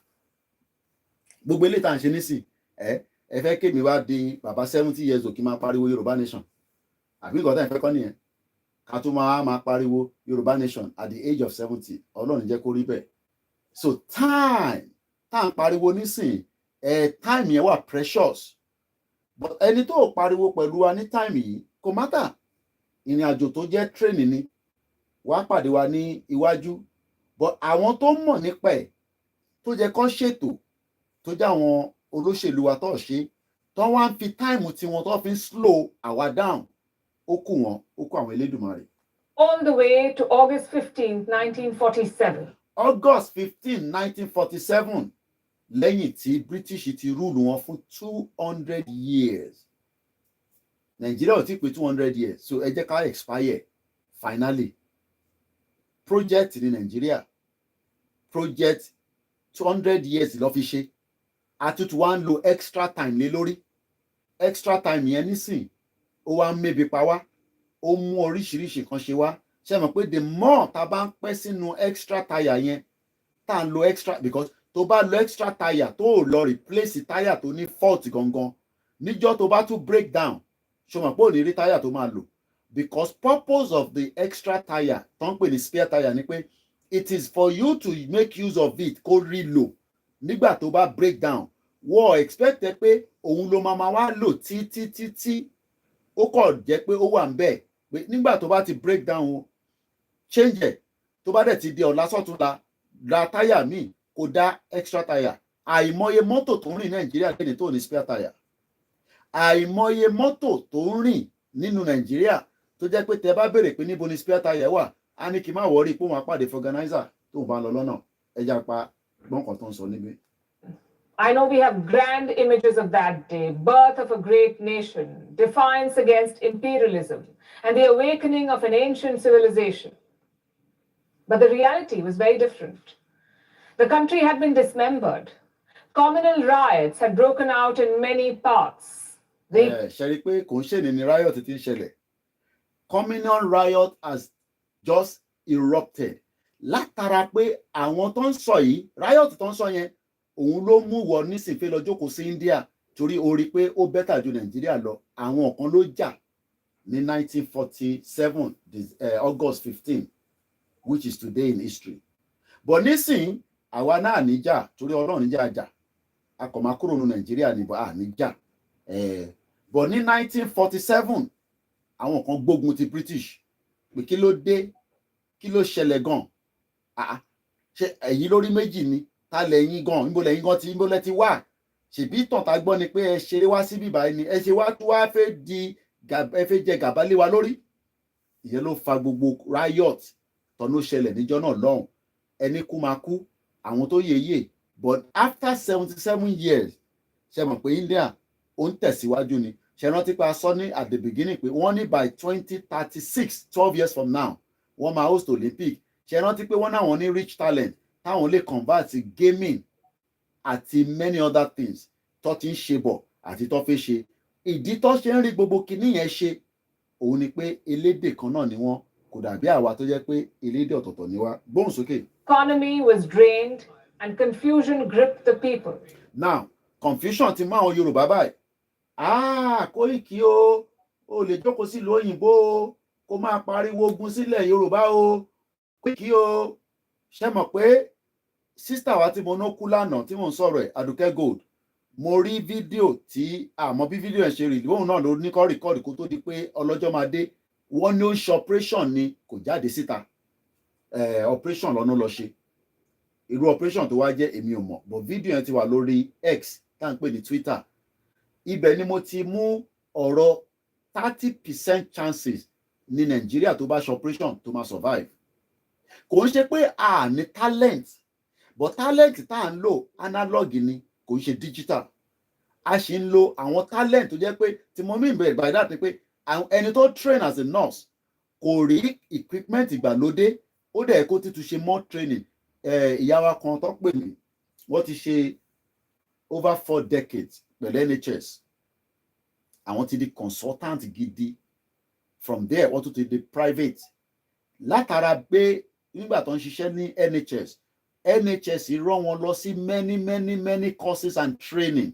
Gbogbo eléyìí tá à ń ṣe nísìn, ẹ fẹ́ kémi wá di bàbá 70 years old kí máa pariwo Yorùbá nation. Àbí nǹkan tá ìfẹ́ kọ́ nìyẹn. Ká tún máa pariwo Yorùbá nation at the age of 70. Ọlọ́run jẹ́ kó rí bẹ́ẹ̀. So time tá ń pariwo nísìn, time yẹn wà precious. But ẹni tó pariwo pẹ̀lú wa ní time yìí kò matter. Ìrìn àjò tó jẹ́ train ni wá pàdé wa ní iwájú. But àwọn tó mọ̀ nípa ẹ̀ tó jẹ́ kó ṣètò tó jẹ́ àwọn olóṣèlú wa tó ṣe tó wá ń fi time tiwọn tó fi ń slow àwa down. Ó kù àwọn Elédùmarè. All the way to August 15th, 1947. August 15, 1947, lẹ́yìn tí British ti rule wọn fún 200 years. Nigeria ò tí pé 200 years, so ẹ jẹ́ ká expire finally. Project ní Nigeria, project 200 years ló fi ṣe. Àtútù wá ń lo extra time lé lórí. Extra time yẹn nísìn, ó wá ń mébi pa wá, ó mú oríṣiríṣi kan ṣe wá. Ṣé mọ̀ pé the more tá bá ń pẹ́ sínú extra tire yẹn, tá ń lo extra, because tó bá lo extra tire tó lọ replace tire tó ní fault gangan, níjọ́ tó bá tún break down, ṣé mọ̀ pé ò ní rí tire tó máa lò. Because purpose of the extra tire tó ń pè ní spare tire ni pé it is for you to make use of it kó rí lò nígbà tó bá break down. Wọ́n expect pé òun ló máa wá lò títí ó kọ̀ jẹ́ pé ó wà ń bẹ̀ pé nígbà tó bá ti break down change ẹ̀ tó bá dẹ̀ ti di ọ̀la sọ́túnla ra táyà míì kó dá extra tire. Àìmọye mọ́tò tó ń rìn Nàìjíríà lẹ́ni tó ní spare tire. Àìmọye mọ́tò tó ń rìn nínú Nàìjíríà tó jẹ́ pé tẹ bá béèrè pé níbo ni spare tire wà á ní kí n má wọrí pé wọ́n á pàdé organizer tó ń bá lọ lọ́nà. Ẹja pa gbọ́ǹkan tó ń sọ níbí. I know we have grand images of that day, birth of a great nation, defiance against imperialism, and the awakening of an ancient civilization. But the reality was very different. The country had been dismembered. Communal riots had broken out in many parts. Ṣe rí pé kò ń ṣèní ni riot ti ń ṣẹlẹ̀. Communal riot has just erupted. látara pé àwọn tó ń sọ yìí riot tó ń sọ yẹn òun ló mú wọ nísìnyí lọ jókòó sí India torí ó rí pé ó bẹ́tà ju Nàìjíríà lọ. Àwọn kan ló jà ní 1947 August 15 which is today in history. But nísìnyí àwa náà níjà torí Ọlọ́run níjà jà a kò máa kúrò ní Nàìjíríà níbo níjà. But ní 1947 àwọn kan gbógun ti British pé kí ló dé kí ló ṣẹlẹ̀ gan ṣe ẹ̀yin lórí méjì ni ta lẹ́yìn gan níbo lẹ́yìn gan níbo lẹ́ ti wà ṣèbí tàn tá gbọ́ ni pé ẹ ṣeré wá síbí báyìí ni ẹ ṣe wá tó wá fẹ́ jẹ gàba lé wa lórí. Ìyẹn ló fa gbogbo riot tọ́nú ṣẹlẹ̀ níjọ́ náà lọ́hùn. Ẹni kú máa kú àwọn tó yeye. But after 77 years ṣe mọ̀ pé India ó ń tẹ̀síwájú ni. Ṣe rántí pé a sọ ní at the beginning pé wọ́n ní by 2036 12 years from now wọ́n máa host Olympic. Ṣe rántí pé wọ́n náà wọ́n ní rich talent táwọn lè convert gaming àti many other things tó ti ń ṣe bọ̀ àti tó fẹ́ ṣe. Ìdí tó ṣe ń rí gbogbo kinní yẹn ṣe òun ni pé elédè kan náà ni wọ́n kò dàbí àwa tó jẹ́ pé elédè ọ̀tọ̀ọ̀tọ̀ ni wá. Gbóhùn sókè. Economy was drained and confusion gripped the people. Now confusion ti mú àwọn Yorùbá báyìí. Kóìkì o lè jókòó sílùú òyìnbó o kó máa pariwo ogun sílẹ̀ Yorùbá o Kóìkì o. Ṣé mọ̀ pé sísítà wa tí mo ná kú lánàá tí mò ń sọ̀rọ̀ ẹ̀ Àdùkẹ́ Gold mo rí fídíò tí àmọ́ bí fídíò ẹ̀ ṣe rí òun náà ló ní kọ́ rìkọ́ọ̀dì kó tó di pé ọlọ́jọ́ máa dé. Wọ́n ní ó ń ṣe operation ni kò jáde síta. Operation lọ́nà lọ ṣe irú operation tó wá jẹ́ èmi ò mọ̀ but fídíò yẹn ti wà lórí X tá à ń pè ní Twitter. Ibẹ̀ ni mo ti mú ọ̀rọ̀ 30% chances ní Nàìjíríà tó bá ṣe operation tó máa survive. Kò ń ṣe pé a ní talent but talent tá à ń lò analog ni kò ń ṣe digital. A sì ń lo àwọn talent tó jẹ́ pé tí mo mean by that ni pé ẹni tó train as a nurse kò rí equipment ìgbàlódé ó dẹ̀ kó ti tún ṣe more training. Ìyá wa kan tó pè mí wọ́n ti ṣe over 4 decades pẹ̀lú NHS. Àwọn ti di consultant gidi. From there wọ́n tún ti di private. Látara pé nígbà tó ń ṣiṣẹ́ ní NHS rán wọn lọ sí many courses and training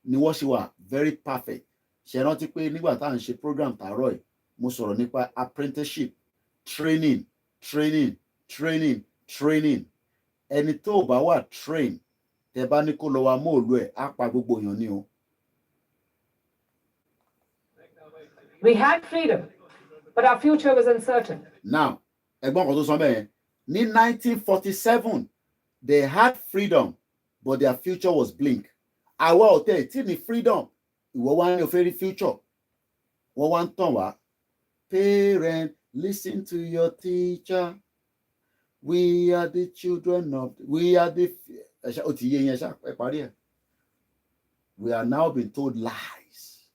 ni wọ́n ṣe wà very perfect. Ṣé rántí pé nígbà tá à ń ṣe program tààrọ̀ ẹ̀ mo sọ̀rọ̀ nípa apprenticeship training. Ẹni tó bá wà train tẹ bá ní kó lọ wa móòlù ẹ̀ á pa gbogbo èèyàn ni o. We had freedom, but our future was uncertain. Now ẹ̀gbọ́n kan tó sọ bẹ́ẹ̀ ní 1947 they had freedom but their future was blink. Àwa ò tẹ̀ tí ní freedom ìwọ wá ní o fẹ́ rí future wọ́n wá ń tàn wá. Parent, listen to your teacher. We are the children of we are the we are now being told lies.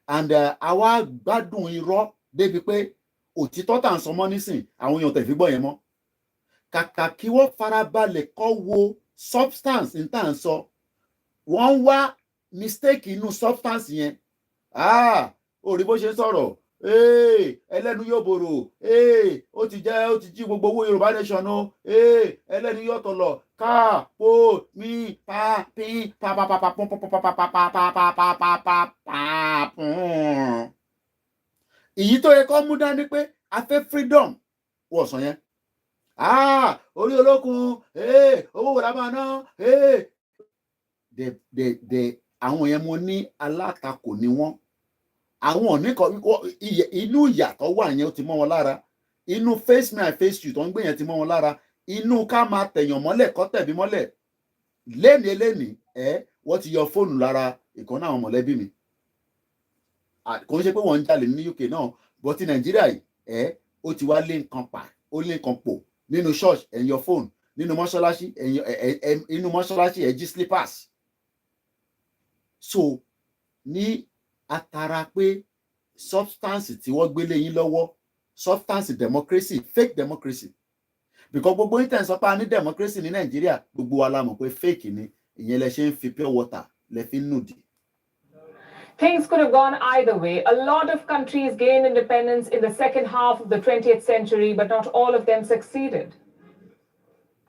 And àwa gbádùn irọ́ débi pé òtítọ́ tá à ń sọ mọ́ nísìn àwọn èèyàn tẹ̀ fi gbọ́ yẹn mọ́. Kàkà kí wọ́n farabalẹ̀ kọ́ wo substance ní tá à ń sọ wọ́n wá mistake inú substance yẹn. Ó rí bó ṣe ń sọ̀rọ̀ ẹlẹ́nu yóò bòrò ó ti jí gbogbo owó Yorùbá nation o ẹlẹ́nu yóò tọ̀lọ̀ ká pò mí pa pín pa pa pa pa pọ́n pọ́n pa pa pa pa pa pa pa pa pa pa pọ́n. Èyí tó yẹ kó mú dání pé a fẹ́ freedom wọ̀ sàn yẹn. Orí olókun owó wò la máa ná àwọn yẹn mo ní alátakò ni wọ́n. Àwọn oníkan inú ìyàtọ̀ wà yẹn ó ti mọ́ wọn lára. Inú face me I face you tó ń gbé yẹn ti mọ́ wọn lára. Inú ká máa tẹ̀yàn mọ́lẹ̀ kọ́ tẹ̀bí mọ́lẹ̀. Lénìí wọ́n ti yọ fóònù lára ìkan náà àwọn mọ̀lẹ́bí mi. Kò ń ṣe pé wọ́n ń jalè ní UK náà but ti Nàìjíríà yìí ó ti wá lé nǹkan pa ó lé nǹkan pò nínú church ẹ̀ ń yọ fóònù nínú mọ́ṣáláṣí ẹ̀ jí slippers. So ní atara pé substance tí wọ́n gbélé yín lọ́wọ́ substance democracy fake democracy because gbogbo intan sọ pé a ní democracy ní Nàìjíríà gbogbo wa la mọ̀ pé fake ni ìyẹn lẹ ṣe ń fi pure water lẹ fi ń nùdí. Things could have gone either way. A lot of countries gained independence in the second half of the 20th century, but not all of them succeeded.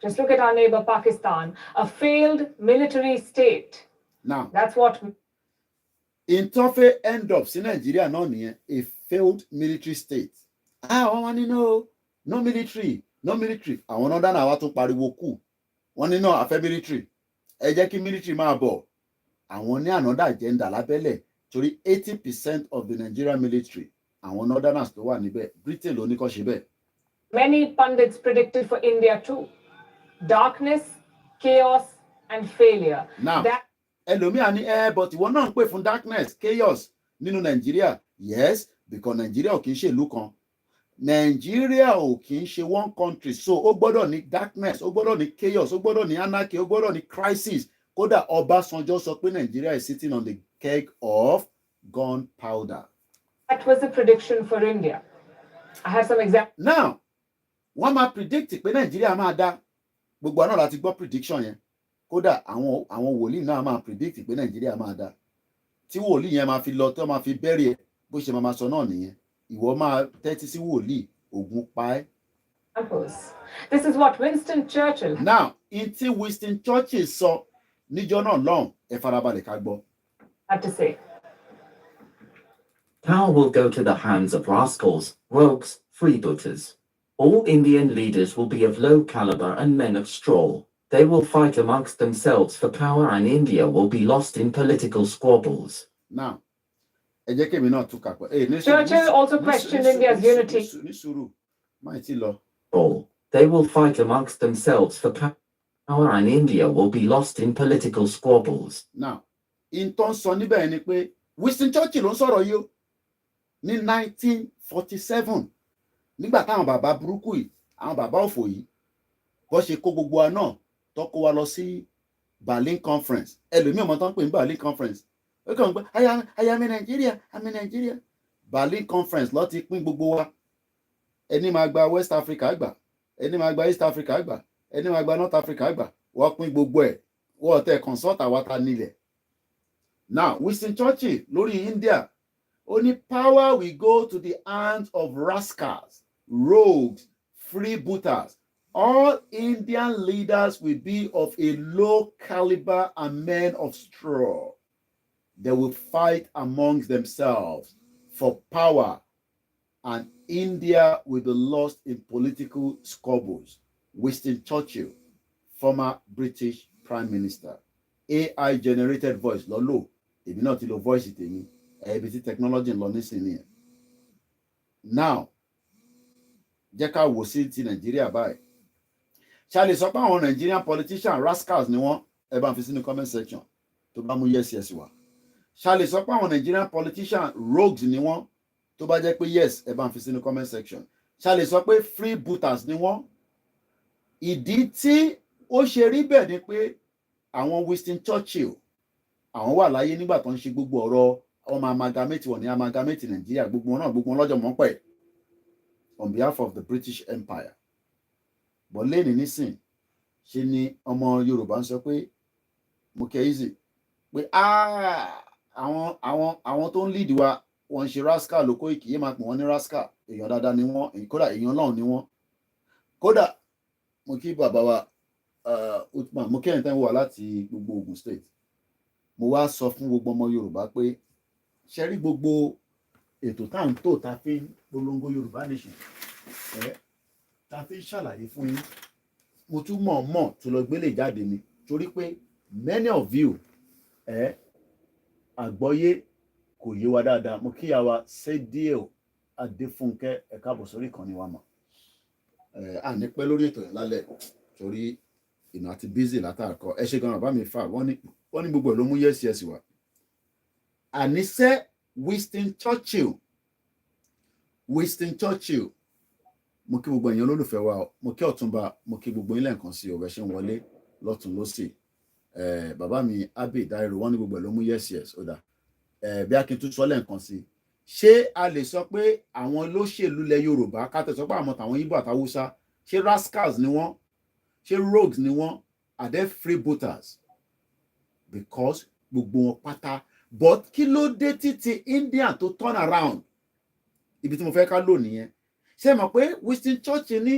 Just look at our neighbor Pakistan, a failed military state. Now, That's what in tough end up sí Nàìjíríà náà nìyẹn, a failed military state. Àwọn wọn ní no military. Àwọn náà dáná àwa tó pariwo kù. Wọ́n ní náà àfẹ́ military. Ẹ jẹ́ kí military máa bọ̀. Àwọn ní another agenda lábẹ́lẹ̀ torí 80% of the Nigerian military àwọn northerners tó wà níbẹ̀. Britain ló ní kó ṣe bẹ́ẹ̀. many pundits predicted for India too. Darkness, chaos, and failure. Now, ẹlòmíà ní but ìwọ náà ń pè fún darkness, chaos nínú Nàìjíríà. Yes, because Nàìjíríà ò kì í ṣe ìlú kan. Nàìjíríà ò kì í ṣe one country, so ó gbọ́dọ̀ ní darkness, ó gbọ́dọ̀ ní chaos, ó gbọ́dọ̀ ní anarchy, ó gbọ́dọ̀ ní crisis. Kódà Ọbásanjọ́ sọ pé Nàìjíríà is sitting on the keg of gunpowder. That was the prediction for India. I have some examples. Now, wọ́n máa predict pé Nàìjíríà máa dá. Gbogbo àná láti gbọ́ prediction yẹn. Kódà àwọn wòlíì náà máa predict pé Nàìjíríà máa dá. Tí wòlíì yẹn máa fi lọ tó máa fi bẹ́rẹ̀ bó ṣe máa sọ náà nìyẹn. Ìwọ máa tẹ́tí sí wòlíì, ògùn pa ẹ́. This is what Winston Churchill. Now, in tí Winston Churchill sọ níjọ́ náà lọ́hùn, ẹ farabalẹ̀ ká gbọ́. Had to say. Power will go to the hands of rascals, rogues, freebooters. All Indian leaders will be of low caliber and men of straw. They will fight amongst themselves for power and India will be lost in political squabbles. Now, Churchill also questioned India's unity. They will fight amongst themselves for power and India will be lost in political squabbles. Now, in ton sọ níbẹ̀ ni pé Winston Churchill ló ń sọ̀rọ̀ yìí ní 1947 nígbà táwọn bàbá burúkú yìí àwọn bàbá òfò yìí bó ṣe kó gbogbo wa náà tó kó wa lọ sí Berlin conference ẹlòmíì ọmọ tó ń pè ní Berlin conference ó kàn ń gbé ayami Nàìjíríà Berlin conference ló ti pín gbogbo wa ẹni máa gba West Africa gbà ẹni máa gba East Africa gbà ẹni máa gba North Africa gbà wọ́n pín gbogbo ẹ̀ wọ́n tẹ consult àwa ta nílẹ̀. Now, Winston Churchill lórí India only power will go to the hands of rascals, rogues, freebooters. All Indian leaders will be of a low caliber and men of straw. They will fight amongst themselves for power, and India will be lost in political squabbles. Winston Churchill, former British Prime Minister. AI generated voice lolo èmi náà ti lo voice tèmi ibi tí technology ń lọ nísìnyí. Now jẹ́ ká wò sí ti Nàìjíríà báyìí. Ṣá lè sọ pé àwọn Nigerian politicians rascals ni wọ́n ẹ bá ń fi sínú comment section tó bá mú yes wá. Ṣá lè sọ pé àwọn Nigerian politicians rogues ni wọ́n tó bá jẹ́ pé yes ẹ bá ń fi sínú comment section. Ṣá lè sọ pé freebooters ni wọ́n. Ìdí tí ó ṣe rí bẹ́ẹ̀ ni pé àwọn Winston Churchill àwọn wà láyé nígbà tó ń ṣe gbogbo ọ̀rọ̀ ọmọ amalgamate wọn ní amalgamate Nàìjíríà gbogbo náà gbogbo lọ́jọ́ mọ́ pẹ̀ on behalf of the British Empire. But lẹ́ni nísìn ṣe ni ọmọ Yorùbá ń sọ pé mo kẹ́ easy pé àwọn tó ń lead wa wọ́n ń ṣe rascal lóko ìkìyè máa pè wọ́n ní rascal èèyàn dáadáa ni wọ́n kódà èèyàn náà ni wọ́n kódà mo kí bàbá wa Uthman mo kẹ́yìn tẹ́ ń wà láti gbogbo Ogun State mo wá sọ fún gbogbo ọmọ Yorùbá pé ṣe rí gbogbo ètò tá à ń tò tá fi ń polongo Yorùbá nation tá fi ń ṣàlàyé fún yín mo tún mọ̀ tó lọ gbélé jáde ni torí pé many of you àgbọ́yé kò yé wa dáadáa mo kíyà wa Sédíò Adéfúnkẹ́ ẹ káàbọ̀ sórí ìkànnì wa mọ̀ àní pẹ́ lórí ètò yẹn lálẹ́ torí ìnà àti busy látàkọ ẹ ṣe gan bàbá mi fà wọ́n ní gbogbo ẹ̀ ló mú yes wá. Àníṣe Winston Churchill mo kí gbogbo èèyàn olólùfẹ́ wa mo kí Ọ̀túnba mo kí gbogbo yín lẹ́ẹ̀kan sí ọ̀rẹ́ ṣe ń wọlé lọ́tún lọ́sì bàbá mi Abbey Dairo wọ́n ní gbogbo ẹ̀ ló mú yes ó dà bí a kì í tún sọ lẹ́ẹ̀kan sí ṣé a lè sọ pé àwọn olóṣèlú ilẹ̀ Yorùbá ká tẹ̀ sọ pé àwọn tàwọn Ìgbò àtàwùsá ṣé rascals ni wọ́n ṣé rogues ni wọ́n are they freebooters because gbogbo wọn pátá but kí ló dé títí India tó turn around ibi tí mo fẹ́ ká lò nìyẹn ṣé mọ̀ pé Winston Churchill ní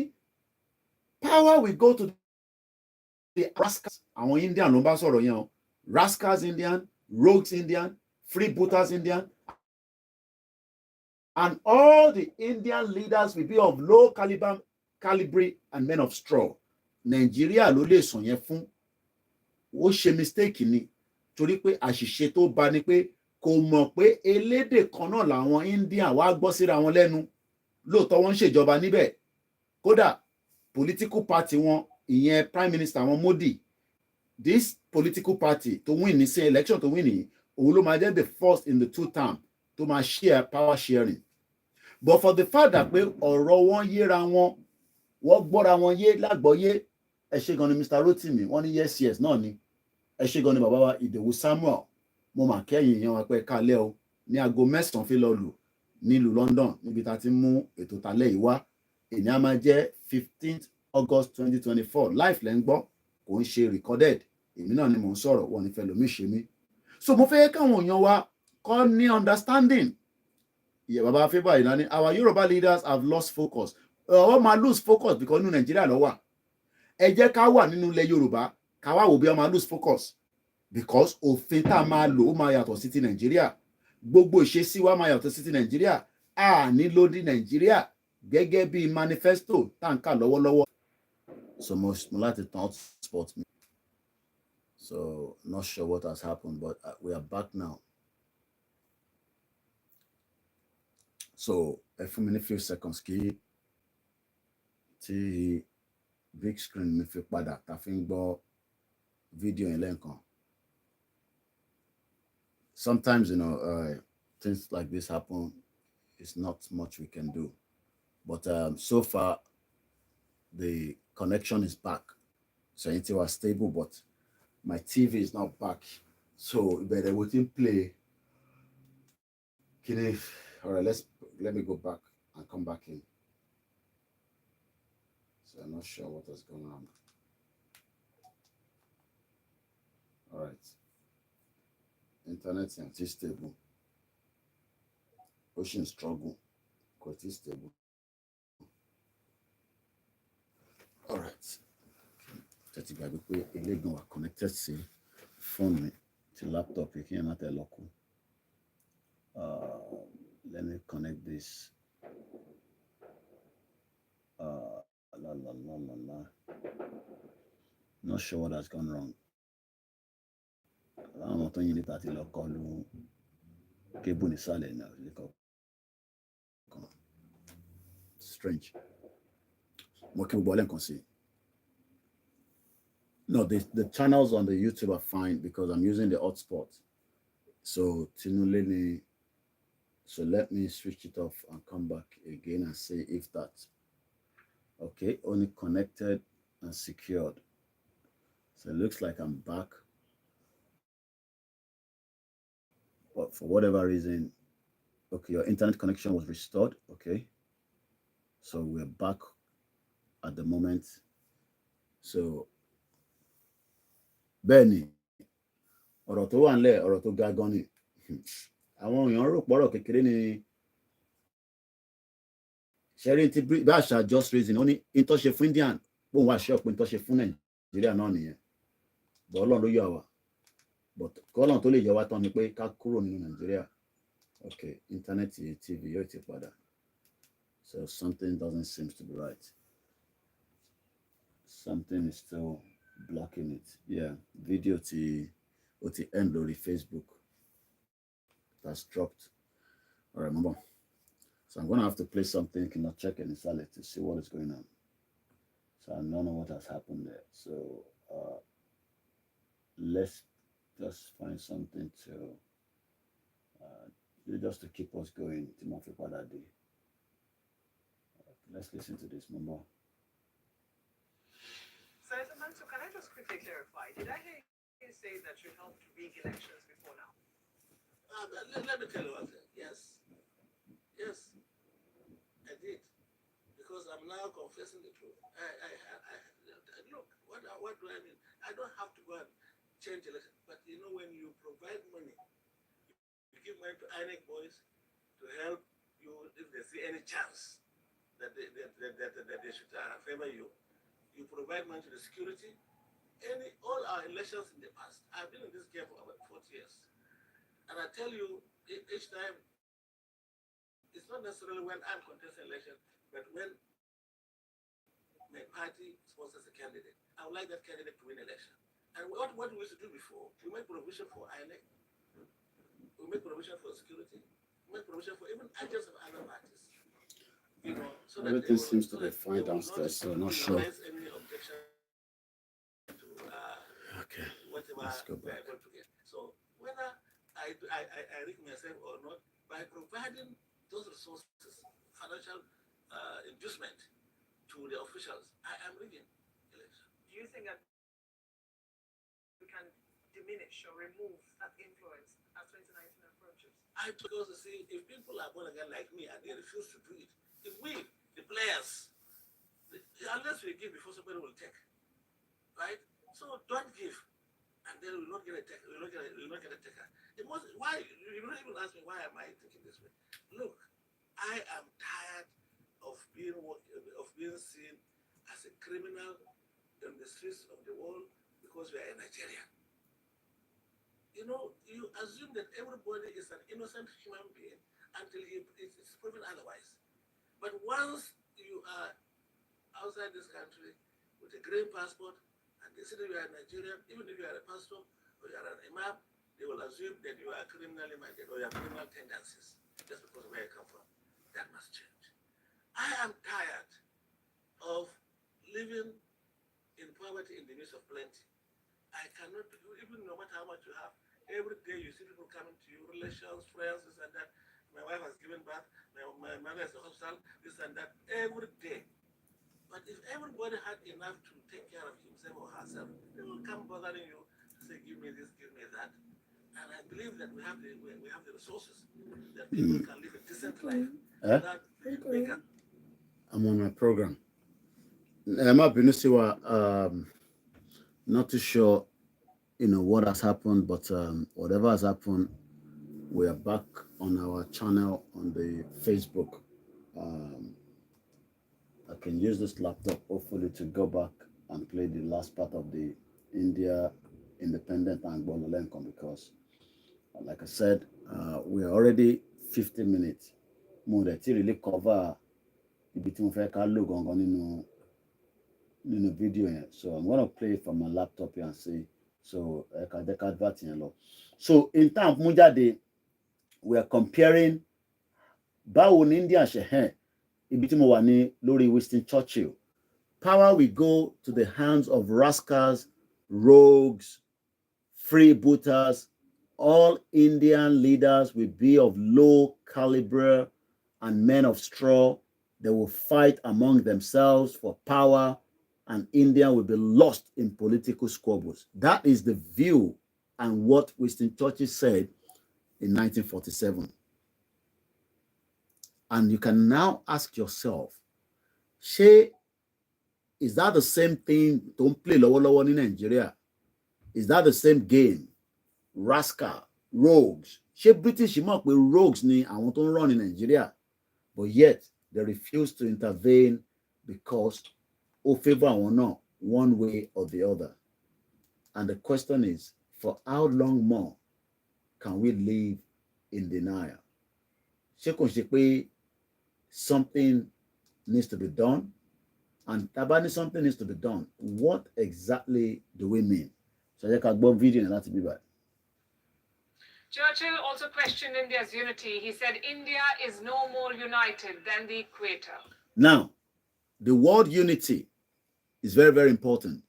power will go to the rascals, àwọn Indian ló bá sọ̀rọ̀ yẹn o, rascals Indian, rogues Indian, freebooters Indian, and all the Indian leaders will be of low caliber and men of straw. Nàìjíríà ló lè sàn yẹn fún. Ó ṣe mistake ni, torí pé àṣìṣe tó bá ni pé kò mọ̀ pé elédè kan náà làwọn Indian wá gbọ́ síra wọn lẹ́nu. Lóòótọ́ wọ́n ń ṣèjọba níbẹ̀. Kódà political party wọn, ìyẹn prime minister wọn Modi, this political party to win ní sí election to win ní, òun ló máa jẹ́ the first in the 2 term to máa share power sharing. But for the fact that pé ọ̀rọ̀ wọn yéra wọn, wọ́n gbọ́ra wọn yé lágbọ́yé, ẹ ṣé gan ni Mr. Rotimi, wọ́n ní yes náà ni. Ẹ ṣé gan ni bàbá wa Ìdòwú Samuel, mo mà kẹ́yìn èèyàn wa pé kálẹ̀ o, ní aago 9 fi lọ lù nílùú London níbi tá ti mú ètò talẹ́ yìí wá. Èní á máa jẹ́ 15th August 2024, live lẹ́ ń gbọ́, kò ń ṣe recorded. Èmi náà ni mò ń sọ̀rọ̀, wọ́n ní fẹ́ lómi ṣe mí. So mo fẹ́ káwọn èèyàn wa kọ́ ní understanding. Yeah, bàbá Favour Ìlànà, our Yoruba leaders have lost focus. Wọ́n máa lose focus because nínú Nàìjíríà ló wà. Ẹ jẹ́ ká wà nínú ilẹ̀ Yorùbá, ká wá wò bí wọ́n máa lose focus. Because òfin tá a máa lò ó máa yàtọ̀ sí ti Nàìjíríà. Gbogbo ìṣesí wa máa yàtọ̀ sí ti Nàìjíríà. A ní ló di Nàìjíríà gẹ́gẹ́ bí manifesto tá à ń kà lọ́wọ́lọ́wọ́. So mo láti tán hotspot mi. So not sure what has happened, but we are back now. So ẹ fún mi ní few seconds kí tí big screen mi fi padà tá fi ń gbọ́ fídíò yẹn lẹ́ẹ̀kan. Sometimes, you know, things like this happen. It's not much we can do. But so far, the connection is back. So it was stable, but my TV is not back. So but we didn't play. All right, let me go back and come back in. So I'm not sure what is going on. All right. Internet is stable. Ocean struggle. Quite stable. All right. Tẹ́tí gbàgbé pé eléegun wà connected sí phone mi ti laptop yìí kí n má tẹ̀ lọ́kù. Let me connect this. Not sure what has gone wrong. Àwọn tó yin níta ti lọ kọlu kébù nísàlẹ̀ náà lẹ́kọ̀ọ́. Strange. Mo kí gbogbo ọlẹ́ǹkan sí. No, the channels on the YouTube are fine because I'm using the hotspot. So Tinuleni, so let me switch it off and come back again and see if that. Okay, only connected and secured. So it looks like I'm back. But for whatever reason, okay, your internet connection was restored. Okay. So we're back at the moment. So Benny, ọ̀rọ̀ tó wà nílẹ̀, ọ̀rọ̀ tó ga gan ni. Àwọn èèyàn rò pọ̀rọ̀ kékeré ni sharing ti bá àṣà just raising ó ní ìtọ́ṣe fún Indian bóun wá ṣe ọ̀pọ̀ ìtọ́ṣe fún Nàìjíríà náà nìyẹn. But Ọlọ́run ló yọ àwa. But kọ́lọ́n tó lè yọ wá tán ni pé ká kúrò nínú Nàìjíríà. Okay, internet TV yóò ti padà. So something doesn't seem to be right. Something is still blocking it. Yeah, video or the end lórí Facebook. That's dropped. All right, remember. So I'm gonna have to play something, cannot check any salad to see what is going on. So I don't know what has happened there. So let's just find something to just to keep us going. Let's listen to this, Mama. Senator Mansour, can I just quickly clarify? Did I hear you say that you helped rig elections before now? Let me tell you one thing. Yes. Yes, I did. Because I'm now confessing the truth. Look, what do I mean? I don't have to go and change elections. But you know, when you provide money, you give money to INEC boys to help you if they see any chance that they should favor you. You provide money to the security. all our elections in the past. I've been in this game for about 40 years. And I tell you, each time, it's not necessarily when I'm contesting election, but when my party sponsors a candidate, I would like that candidate to win election. And what we used to do before, we make provision for INEC, we make provision for security, we make provision for even agents of other parties. You know, so that Everything seems to be fine downstairs, so I'm not sure. Any objection to Okay, whatever let's go we are back. going to get. So whether I rig myself or not, by providing those resources, financial inducement to the officials, I am rigging election. Do you think that we can diminish or remove that influence as 2019 approaches? Because you see, if people are going to get like me and they refuse to do it, if we, the players, unless we give before somebody will take, right? So don't give, and then we will not get a taker. We will not get a taker. Why you don't even ask me why am I thinking this way? Look, I am tired of being seen as a criminal in the streets of the world because we are in Nigeria. You know, you assume that everybody is an innocent human being until it's proven otherwise. But once you are outside this country with a green passport and they say that you are Nigerian, even if you are a pastor or you are an imam, they will assume that you are criminally minded or you have criminal tendencies just because of where you come from. That must change. I am tired of living in poverty in the midst of plenty. I cannot, even no matter how much you have, every day you see people coming to you, relations, friends, this and that. My wife has given birth, my mother is in the hospital, this and that, every day. But if everybody had enough to take care of himself or herself, they will come bothering you to say, give me this, give me that. And I believe that we have the resources that people can live a decent life. I'm on my program. I'm not not too sure, what has happened, but whatever has happened, we are back on our channel on the Facebook. I can use this laptop hopefully to go back and play the last part of the India independent and Bololenko, because like I said, we are already 50 minutes. More than really cover between video here. So I'm gonna play it from my laptop here and see. So so in time mujade, we are comparing báwo ni India ṣe ibi tí mo wà ní lórí Winston Churchill. Power will go to the hands of rascals, rogues, freebooters. All Indian leaders will be of low caliber and men of straw. They will fight among themselves for power, and India will be lost in political squabbles. That is the view and what Winston Churchill said in 1947. And you can now ask yourself, is that the same thing? Don't play low in Nigeria. Is that the same game? Rascal, rogues. British rogues ni àwọn tó ń run in Nigeria, but yet they refuse to intervene because ó favor àwọn náà one way or the other. And the question is, for how long more can we live in denial? Ṣé kò ṣe pé something needs to be done? And tabani something needs to be done. What exactly do we mean? So I can go video and that to be back. Churchill also questioned India's unity. He said India is no more united than the equator. Now, the word unity is very, very important.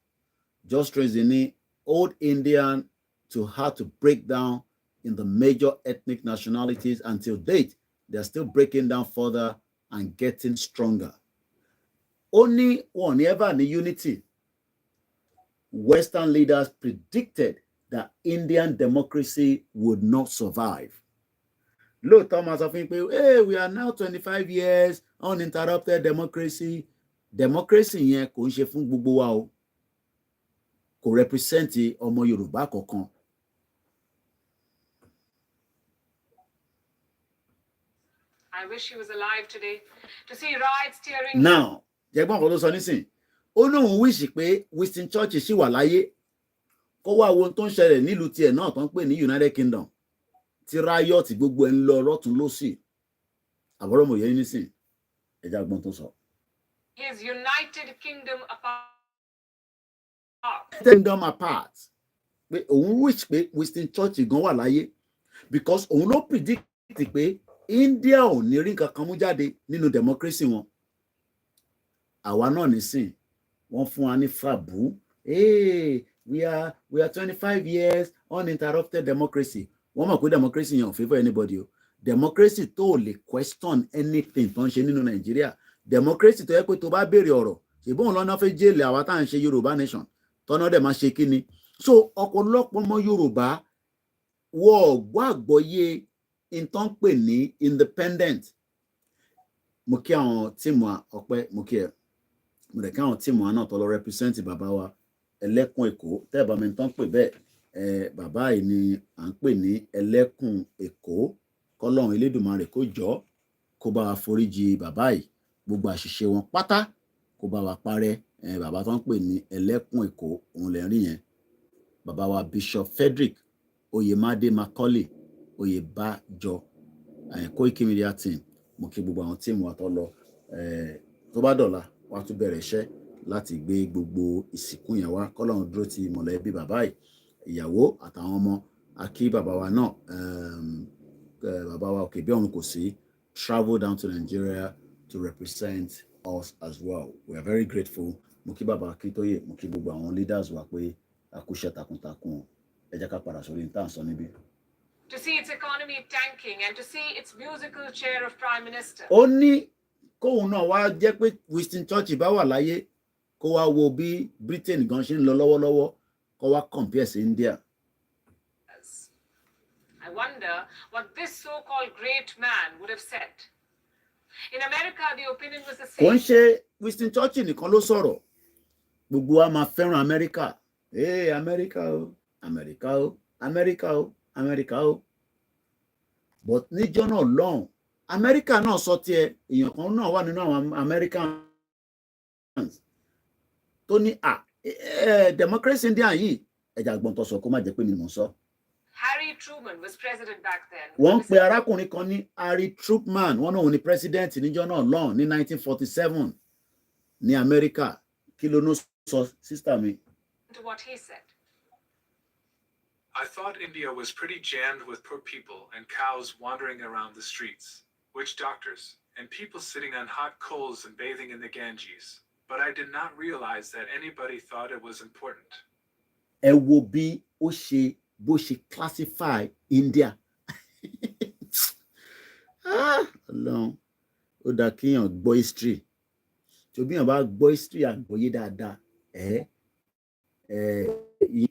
Just raising old Indian to how to break down in the major ethnic nationalities. Until date, they're still breaking down further and getting stronger. Only one ever in the unity. Western leaders predicted that Indian democracy would not survive. Look, Thomas, I think, hey, we are now 25 years uninterrupted democracy. Democracy yẹn kò ń ṣe fún gbogbo wa o. Kò represent ọmọ Yorùbá kankan. I wish he was alive today to see riots tearing. Now, jẹ́gbọ́n kan ló sọ nísìn. Ó lóun wíṣì pé Winston Churchill ṣì wà láyé kó wá wo ohun tó ń ṣẹlẹ̀ nílùú tiẹ̀ náà tó ń pè ní United Kingdom tí riot gbogbo ẹ̀ ń lọ lọ́tún lósì àbúrò mọ̀ yẹn nísìn ẹja gbọ́n tó sọ. His United Kingdom apart. Kingdom apart pé òun wish pé Winston Churchill gan wà láyé because òun ló predict pé India ò ní rí nǹkan kan mú jáde nínú democracy wọn. Àwa náà nísìn wọ́n fún wa ní fàbú. Hey, we are 25 years uninterrupted democracy. Wọ́n mọ̀ pé democracy yẹn ò favour anybody o. Democracy tó lè question anything tó ń ṣe nínú Nàìjíríà. Democracy tó yẹ pé tó bá béèrè ọ̀rọ̀ ṣèbọn lọ́nà fẹ́ jẹ́lẹ̀ àwa tá à ń ṣe Yorùbá nation tọ́nà dẹ̀ máa ṣe kí ni. So ọ̀pọ̀lọpọ̀ ọmọ Yorùbá wọ́n gbọ́ àgbọ́yé ìtàn pè ní independent. Mo kí àwọn tíìmù ọpẹ́ mo kí ẹ mo dẹ̀ kí àwọn tíìmù náà tó lọ represent bàbá wa ẹlẹ́kùn Èkó tẹ́ẹ̀bà mi tán pè bẹ́ẹ̀ bàbá yìí ni à ń pè ní ẹlẹ́kùn Èkó kọ́lọ́run Elédùmarè kó jọ kó bá wa foríjì bàbá yìí gbogbo àṣìṣe wọn pátá kó bá wa parẹ́ bàbá tó ń pè ní ẹlẹ́kùn Èkó òun lè rí yẹn bàbá wa Bishop Frederick Oyemade Macaulay Oyèbájọ Koiki Media team mo kí gbogbo àwọn tíìmù wa tó lọ tó bá dọ̀la wá tún bẹ̀rẹ̀ iṣẹ́ láti gbé gbogbo ìsìnkú yẹn wá kọ́lọ́run dúró ti mọ̀lẹ́bí bàbá yìí ìyàwó àtàwọn ọmọ akí bàbá wa náà bàbá wa òkè bí ọ̀run kò sí travel down to Nigeria to represent us as well. We are very grateful. Mo kí bàbá Akíntóyè, mo kí gbogbo àwọn leaders wa pé àkúṣe takuntakun ẹ jẹ́ ká padà sórí ìtàn sọ níbí. To see its economy tanking and to see its musical chair of prime minister. Ó ní kóun náà wá jẹ́ pé Winston Churchill bá wà láyé kó wá wo bí Britain gan ṣe ń lọ lọ́wọ́lọ́wọ́ kó wá compare sí India. I wonder what this so-called great man would have said. In America, the opinion was the same. Kò ń ṣe Winston Churchill nìkan ló sọ̀rọ̀. Gbogbo wa máa fẹ́ràn Amẹ́ríkà. Amẹ́ríkà o, Amẹ́ríkà o, Amẹ́ríkà o, Amẹ́ríkà o. But níjọ́ náà lọ́hùn, Amẹ́ríkà náà sọ tiẹ̀, èèyàn kan náà wà nínú àwọn Americans tó ní democracy India yìí, ẹja àgbọ̀n tó sọ kó má jẹ́ pé mi mò ń sọ. Harry Truman was president back then. Wọ́n pe arákùnrin kan ní Harry Truman, wọ́n náà ní president níjọ́ náà lọ́hùn ní 1947 ní Amẹ́ríkà. Kí ló ní sọ sister mi? To what he said. I thought India was pretty jammed with poor people and cows wandering around the streets, witch doctors, and people sitting on hot coals and bathing in the Ganges. But I did not realize that anybody thought it was important. Ẹ wo bí ó ṣe bó ṣe classify India. Ọlọ́run ó dá kíyàn gbọ́ history. Tí obìyàn bá gbọ́ history àgbọ́yé dáadáa,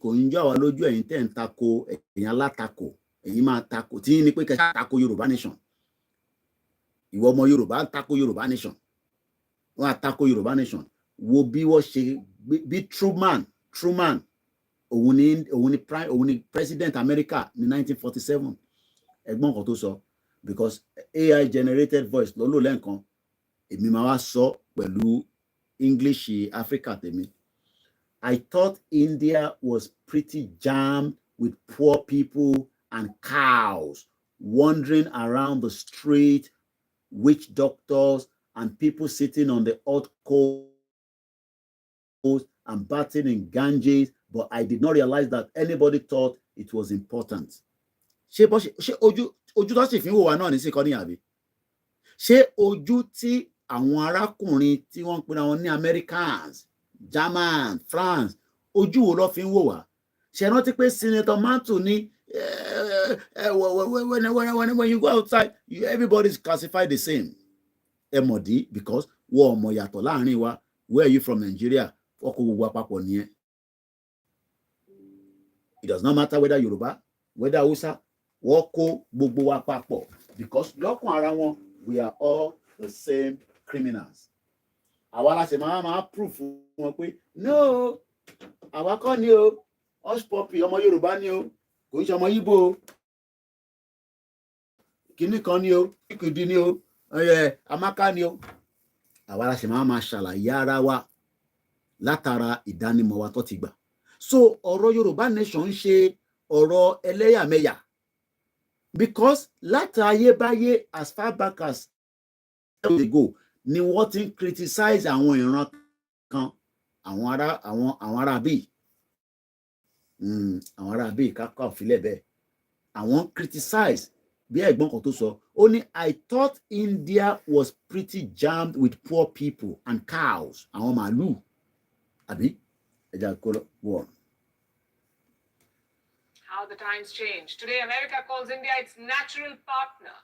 kò ń jọ àwa lójú ẹ̀yin tẹ́ ń tako ẹ̀yin alátakò, ẹ̀yin máa tako tí ní pé kẹ́kẹ́ tako Yorùbá nation. Ìwọ ọmọ Yorùbá ń tako Yorùbá nation. Wọ́n á tako Yorùbá nation. Wo bí wọ́n ṣe bí Truman òun ni president America ní 1947. Ẹ̀gbọ́n kan tó sọ because AI generated voice ló lò lẹ́ǹkan. Èmi máa wá sọ pẹ̀lú English Africa tèmi. I thought India was pretty jammed with poor people and cows wandering around the street, witch doctors and people sitting on the hot coals and bathing in Ganges, but I did not realize that anybody thought it was important. Ṣé ojú tó sì fi ń wò wá náà ní sí kọ́ ní àbí? Ṣé ojú tí àwọn arákùnrin tí wọ́n ń pera wọn ní Americans, German, France, ojú wo ló fi ń wò wá? Ṣé rántí pé Senator Mantu ní when you go outside, everybody's classified the same. Ẹ mọ̀ dí because wọ́n mọ̀ yàtọ̀ láàrin wa. Where are you from Nigeria? Ọkọ̀ gbogbo àpapọ̀ nìyẹn. It does not matter whether Yoruba, whether Hausa, wọ́n kó gbogbo wa papọ̀ because lọ́kàn ara wọn we are all the same criminals. Àwa la ṣe máa proof wọn pé no, àwa kọ́ ni o, hush puppy ọmọ Yorùbá ni o, kò ń ṣe ọmọ Igbo o, kìíní kan ni o, ìkìdí ni o, Amaka ni o. Àwa la ṣe máa ṣàlàyé ara wa látara ìdánimọ̀ wa tó ti gbà. So ọ̀rọ̀ Yorùbá nation ń ṣe ọ̀rọ̀ ẹlẹ́yàmẹ̀yà, because láti ayébáyé as far back as ago ni wọ́n ti ń criticize àwọn ìran kan, àwọn ará bíi àwọn ará bíi káká òfìlẹ̀ bẹ́ẹ̀, àwọn criticize bí ẹ̀gbọ́n kan tó sọ, ó ní I thought India was pretty jammed with poor people and cows, àwọn màálù àbí ẹja kó lọ wọ̀. How the times change. Today, America calls India its natural partner.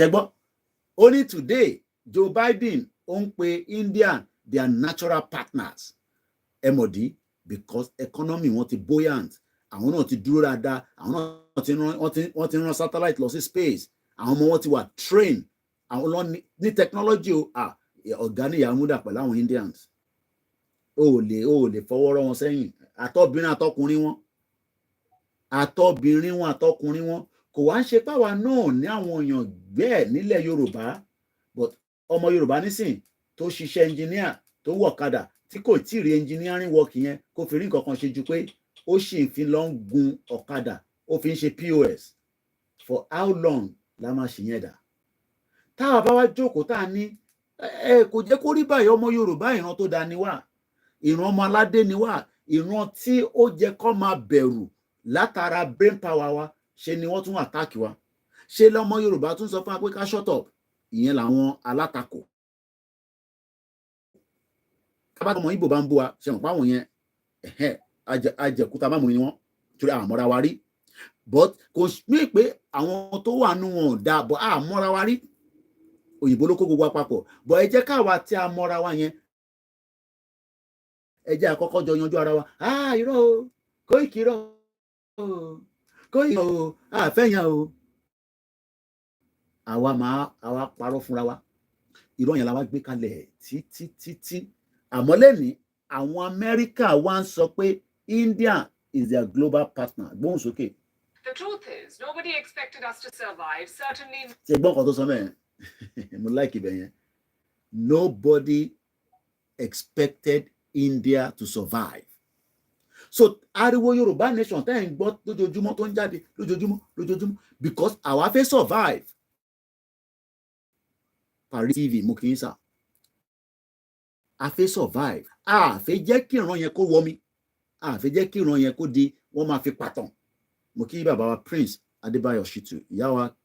Ẹgbọ́n, only today Joe Biden ó ń pe India their natural partners. MOD, because economy wọn ti buoyant, àwọn náà ti dúró dáadáa, àwọn náà wọ́n ti rán satellite lọ sí space, àwọn ọmọ wọn ti wà train, àwọn lọ ní technology ọ̀gá ní Yamuda pẹ̀lú àwọn Indians. ó lè fọwọ́ rọ́ wọn sẹ́yìn, àtọ́bìnrin àtọkùnrin wọn kò wá ń ṣe páwa náà ní àwọn èèyàn bẹ́ẹ̀ nílẹ̀ Yorùbá, but ọmọ Yorùbá nísìn tó ṣiṣẹ́ engineer tó wọ̀kadà tí kò tí ì rí engineering work yẹn kó fi rí nǹkan kan ṣe ju pé ó sì fi lọ ń gun ọ̀kadà, ó fi ń ṣe POS. For how long la máa ṣì yẹn dà? Táwa bá wá jókòó tá a ní kò jẹ́ kó rí báyìí, ọmọ Yorùbá ìran tó dáa ni wá, ìran ọmọ aládé ni wá, ìran tí ó jẹ́ kó máa bẹ̀rù látara brain power wa, ṣe ni wọ́n tún attack wa. Ṣe lọ́mọ Yorùbá tún sọ fún wa pé ká shut up, ìyẹn làwọn alátakò. Kábàtà ọmọ Ìgbò bá ń bú wa, ṣe mọ̀ páwọn yẹn ajẹ̀kúta máàmù ni wọ́n, torí àmọ́ra wa rí. But kò mí pé àwọn tó wà nù wọn ò dáa, but àmọ́ra wa rí. Òyìnbó ló kó gbogbo àpapọ̀, but ẹ jẹ́ káwa tí a mọ́ra wa yẹn, ẹ jẹ́ àkọ́kọ́ jọ yanjú ara wa. Irọ́ o, Kóìkì irọ́ o, Kóìkì o, àfẹ́yàn o. Àwa parọ́ fúnra wa, irọ́ yẹn la wá gbé kalẹ̀ títí. Àmọ́ lẹ́ni àwọn Amẹ́ríkà wá ń sọ pé India is their global partner. Gbóhùn sókè. The truth is, nobody expected us to survive. Certainly. Ṣé gbọ́n kan tó sọ mẹ́rin? Mo like ibẹ̀ yẹn. Nobody expected India to survive. So ariwo Yorùbá nation tẹ́ ẹ̀ ń gbọ́ lójoojúmọ́ tó ń jáde lójoojúmọ́ because àwa fẹ́ survive. Paris TV mo kì í sà. A fẹ́ survive. A fẹ́ jẹ́ kí ìran yẹn kó wọmi. A fẹ́ jẹ́ kí ìran yẹn kó di wọ́n máa fi pàtàn. Mo kí bàbá wa Prince Adébáyọ̀ Shitu, ìyá wa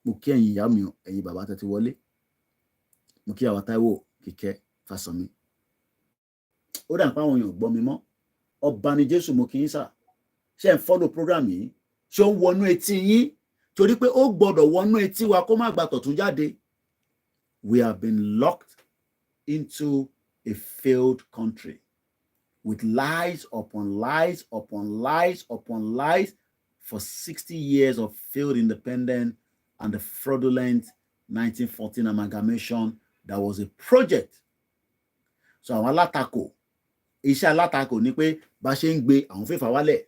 mo kí ẹ̀yin ìyá mi, ẹ̀yin bàbá tẹ́ ti wọlé. Mo kí àwa Táíwò Kíkẹ́ Fásànmí. Ó dà pé àwọn èèyàn gbọ́ mi mọ́. Ọba ni Jésù mo kì í sà. Ṣé ń follow program yìí? Ṣé ó ń wọnú etí yín? Torí pé ó gbọ́dọ̀ wọnú etí wa kó má gbà tọ̀tún jáde. We have been locked into a failed country with lies upon lies upon lies upon lies for 60 years of failed independence and the fraudulent 1914 amalgamation that was a project. So àwọn alátakò, iṣẹ́ alátakò ni pé bá ṣe ń gbé àwọn fẹ́ fà wálẹ̀,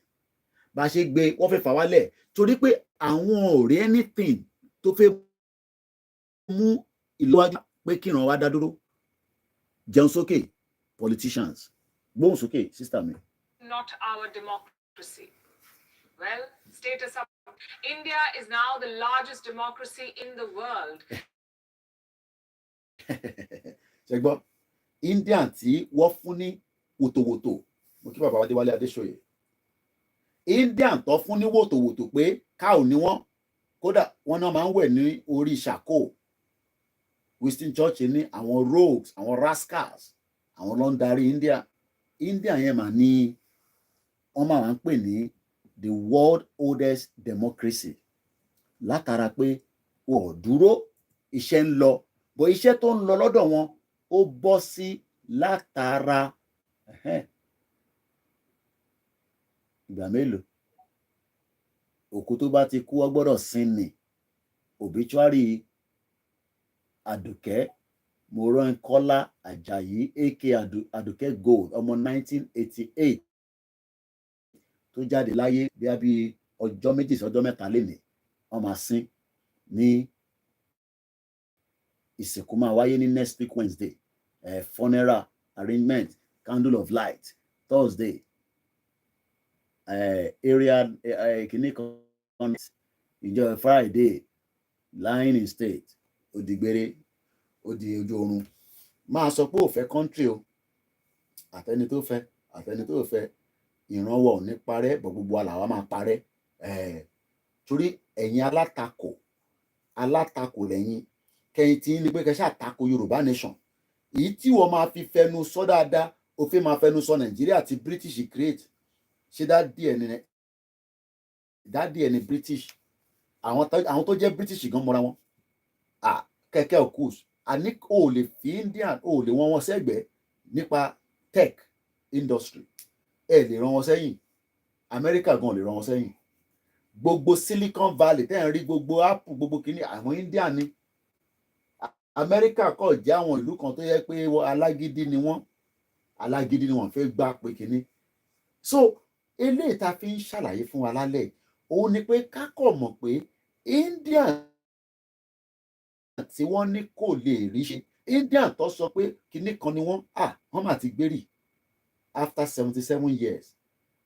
bá ṣe gbé wọ́n fẹ́ fà wálẹ̀ torí pé àwọn ò rí anything tó fẹ́ mú ìlọwájú pé kíran wá dá dúró. Jẹun sókè politicians, gbóhùn sókè sister mi. Not our democracy. Well, status up. India is now the largest democracy in the world. Ṣé gbọ́, India tí wọ́n fún ní wòtòwòtò, mo kí bàbá wa Adéwálé Adéṣòye. India tó fún ní wòtòwòtò pé káò ní wọ́n, kódà wọ́n náà máa ń wẹ̀ ní orí ṣàkó. Winston Churchill ní àwọn rogues, àwọn rascals, àwọn ló ń darí India. India yẹn mà ní wọ́n máa ń pè ní the world oldest democracy. Látara pé wọ́n dúró, iṣẹ́ ń lọ, bó iṣẹ́ tó ń lọ lọ́dọ̀ wọn ó bọ́ sí látara ìgbà mélòó? Òkú tó bá ti kú ó gbọ́dọ̀ sin ni. Obituary Àdùkẹ́ Mọ́rọ́nkọ́lá Àjàyí aka Àdùkẹ́ Gold ọmọ 1988 tó jáde láyé bí ọjọ́ méjì sí ọjọ́ mẹ́ta lénìí, wọ́n máa sin ní ìsìnkú máa wáyé ní next week Wednesday, funeral arrangement, candle of light Thursday. area kìíní kan ìjọ Friday lying in state òdìgbére ó di ojú oorun máa sọ pé ò fẹ́ country o àtẹni tó fẹ́ ìrànwọ́ ò ní parẹ́ bọ̀ gbogbo àlàwà máa parẹ́ torí ẹ̀yin alátakò lẹ́yìn kẹ́yìn tí ní pé kẹ́ ṣàtakò Yorùbá nation èyí tí wọ́n máa fi fẹnu sọ dáadáa ó fẹ́ máa fẹnu sọ Nàìjíríà tí British create ṣé dádì ẹni British àwọn tó jẹ́ British gan mọ́ra wọn kẹ̀kẹ́ òkús àní ò lè fi Indian ò lè wọ́n sẹ́gbẹ̀ẹ́ nípa tech industry lè rán wọn sẹ́yìn America gan lè rán wọn sẹ́yìn gbogbo Silicon Valley tẹ́ ń rí gbogbo Apple gbogbo kìíní àwọn Indian ni America kò jẹ́ àwọn ìlú kan tó yẹ pé alágídí ni wọ́n fẹ́ gbà pé kìíní so eléyìí tá fi ń ṣàlàyé fún wa lálẹ́ òun ni pé kákọ̀ mọ̀ pé Indian tí wọ́n ní kò lè rí ṣe Indian tó sọ pé kinní kan ni wọ́n mà ti gbérì after 77 years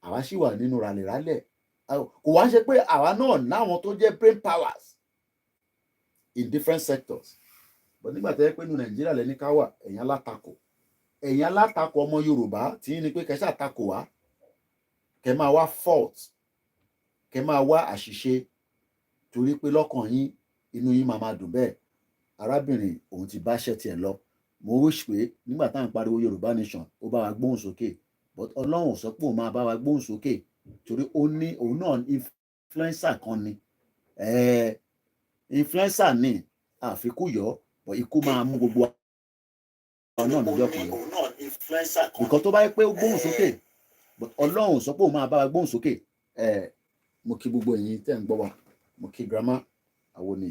àwa ṣì wà nínú ràlẹ̀ràlẹ̀ kò wá ṣe pé àwa náà láwọn tó jẹ́ brain powers in different sectors but nígbà tó yẹ pé ní Nàìjíríà lẹ́ni ká wà ẹ̀yin alátakò ọmọ Yorùbá tí ní pé kẹ́ ṣàtakò wá kẹ́ máa wá fault kẹ́ máa wá àṣìṣe torí pé lọ́kàn yín inú yín máa dùn bẹ́ẹ̀ arábìnrin òun ti bá ṣẹ́ tiẹ̀ lọ mo wish pé nígbà táwọn pariwo Yorùbá nation ó bá wa gbóhùn sókè but Ọlọ́run sọ pé òun máa bá wa gbóhùn sókè torí òun náà influencer kan ni influencer ni àfikún yọ but ikú máa mú gbogbo àwọn náà lọ́jọ́ kan lọ nǹkan tó bá yẹ pé ó gbóhùn sókè but Ọlọ́run sọ pé òun máa bá wa gbóhùn sókè mo kí gbogbo ẹ̀yin tẹ́ ń gbọ́ wa mo kí grandma àwọn ni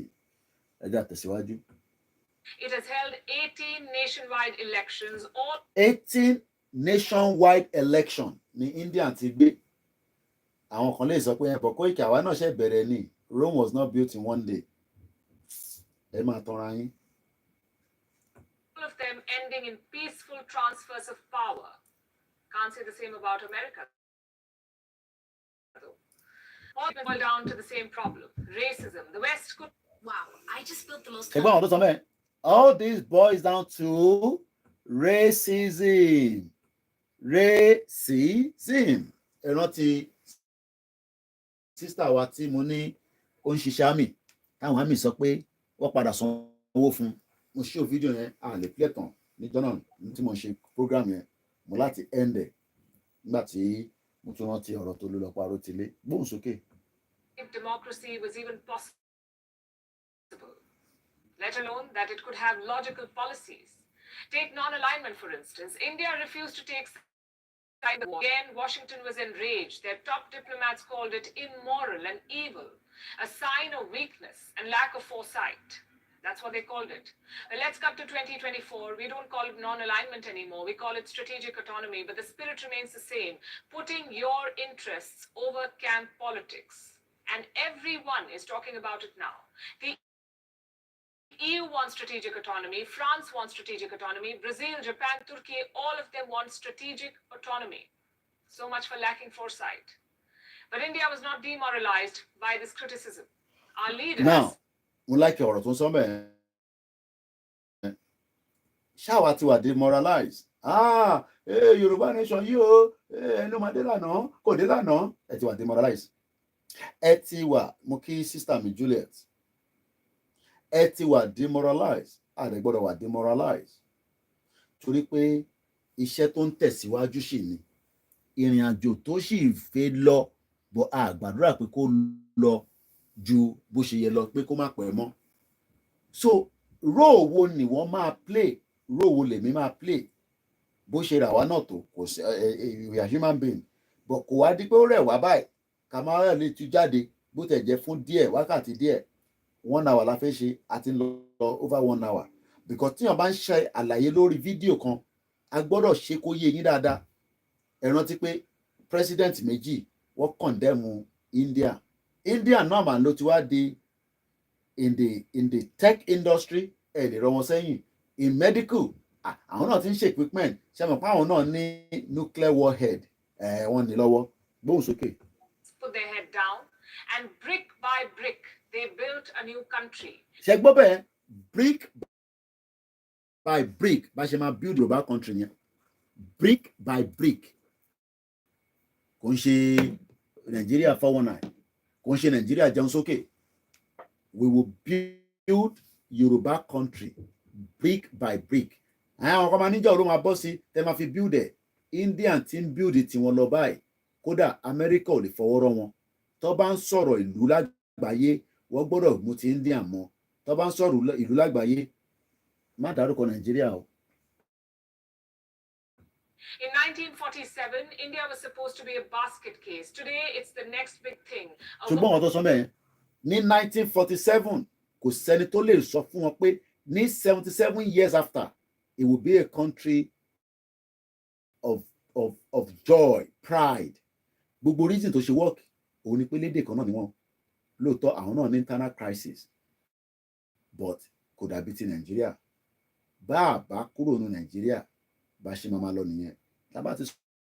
ẹjọ́ àtẹ̀síwájú. It has held 18 nationwide elections. 18 nationwide election ní India ti gbé. Àwọn kan lè sọ pé ẹ̀pọ̀ Koiki àwa náà ṣe bẹ̀rẹ̀ ni Rome was not built in one day. Ẹ máa tanra yín. All of them ending in peaceful transfers of power. Can't say the same about America. All boil down to the same problem: racism. The West could. Wow, I just built the most. All this boils down to racism. Racism. Ẹ rántí sister wa tí mo ní ó ń ṣiṣẹ́ àmì táwọn àmì sọ pé wọ́n padà san owó fún mo ṣe fídíò yẹn lè play tán níjọ́ náà tí mo ṣe program yẹn mo láti end ẹ̀ nígbà tí mo tún rántí ọ̀rọ̀ tó ló lọ parọ́ tilé gbóhùn sókè. If democracy was even possible, let alone that it could have logical policies. Take non-alignment, for instance. India refused to take sides. Again, Washington was enraged. Their top diplomats called it immoral and evil, a sign of weakness and lack of foresight. That's what they called it. Well, let's cut to 2024. We don't call it non-alignment anymore. We call it strategic autonomy, but the spirit remains the same, putting your interests over camp politics. And everyone is talking about it now. The EU wants strategic autonomy, France wants strategic autonomy, Brazil, Japan, Turkey, all of them want strategic autonomy. So much for lacking foresight. But India was not demoralized by this criticism. Our leaders... Now, we like ọ̀rọ̀ tó ń sọ bẹ́ẹ̀. Ṣáwa ti wà demoralized. Yorùbá nation yìí o, ẹnu máa dé lánàá, kò dé lánàá, ẹ ti wà demoralized. Ẹ ti wà, mo kí sister mi Juliet. Ẹ ti wà demoralized, àdẹ gbọ́dọ̀ wà demoralized torí pé iṣẹ́ tó ń tẹ̀síwájú sì ni ìrìn àjò tó sì fẹ́ lọ bọ̀ àgbàdúrà pé kó lọ ju bó ṣe yẹ lọ pé kó má pẹ́ mọ́. So role wo ni wọ́n máa play, role wo lèmi máa play bó ṣe rà wá náà tó kò sí we are human being but kò wá di pé ó rẹ̀ wá báyìí ká máa rẹ̀ lè tú jáde bó tẹ̀ jẹ́ fún díẹ̀ wákàtí díẹ̀ 1 hour la fẹ́ ṣe àti lọ over 1 hour because tíyàn bá ń ṣe àlàyé lórí fídíò kan a gbọ́dọ̀ ṣe kó yé yín dáadáa. Ẹ rántí pé president méjì wọ́n condemn India náà mà ló ti wá di in the tech industry ẹ lè rọ wọn sẹ́yìn in medical àwọn náà ti ń ṣe equipment ṣe mọ̀ pé àwọn náà ní nuclear warhead wọ́n ní lọ́wọ́ gbóhùn sókè. Put their head down, and brick by brick, they built a new country. Ṣé gbọ́ bẹ́ẹ̀? Brick by brick bá ṣe máa build Yorùbá country yẹn. Brick by brick. Kò ń ṣe Nàìjíríà 419. Kò ń ṣe Nàìjíríà jẹun sókè. We will build Yorùbá country brick by brick. Àwọn ọkọ̀ máa níjà olóhùn abọ́ sí tẹ́ máa fi build ẹ̀. Indian ti ń build tiwọn lọ báyìí. Kódà Amẹ́ríkà ò lè fọwọ́ rọ́ wọn. Tó bá ń sọ̀rọ̀ ìlú lágbàáyé, wọ́n gbọ́dọ̀ mú ti Indian mọ́. Tó bá ń sọ̀rọ̀ ìlú lágbàáyé, má dárúkọ Nàìjíríà o. In 1947, India was supposed to be a basket case. Today, it's the next big thing. Ṣùgbọ́n ọ̀tọ̀ sọ bẹ́ẹ̀ ní 1947 kò sẹ́ni tó lè sọ fún wọn pé ní 77 years after it will be a country of joy, pride. Gbogbo reason tó ṣe work òun ni pé lédè kan náà ni wọ́n. Lóòótọ́ àwọn náà ní internal crisis but kò dàbí ti Nàìjíríà. Bá a bá kúrò ní Nàìjíríà bá ṣe máa lọ nìyẹn. Tábà ti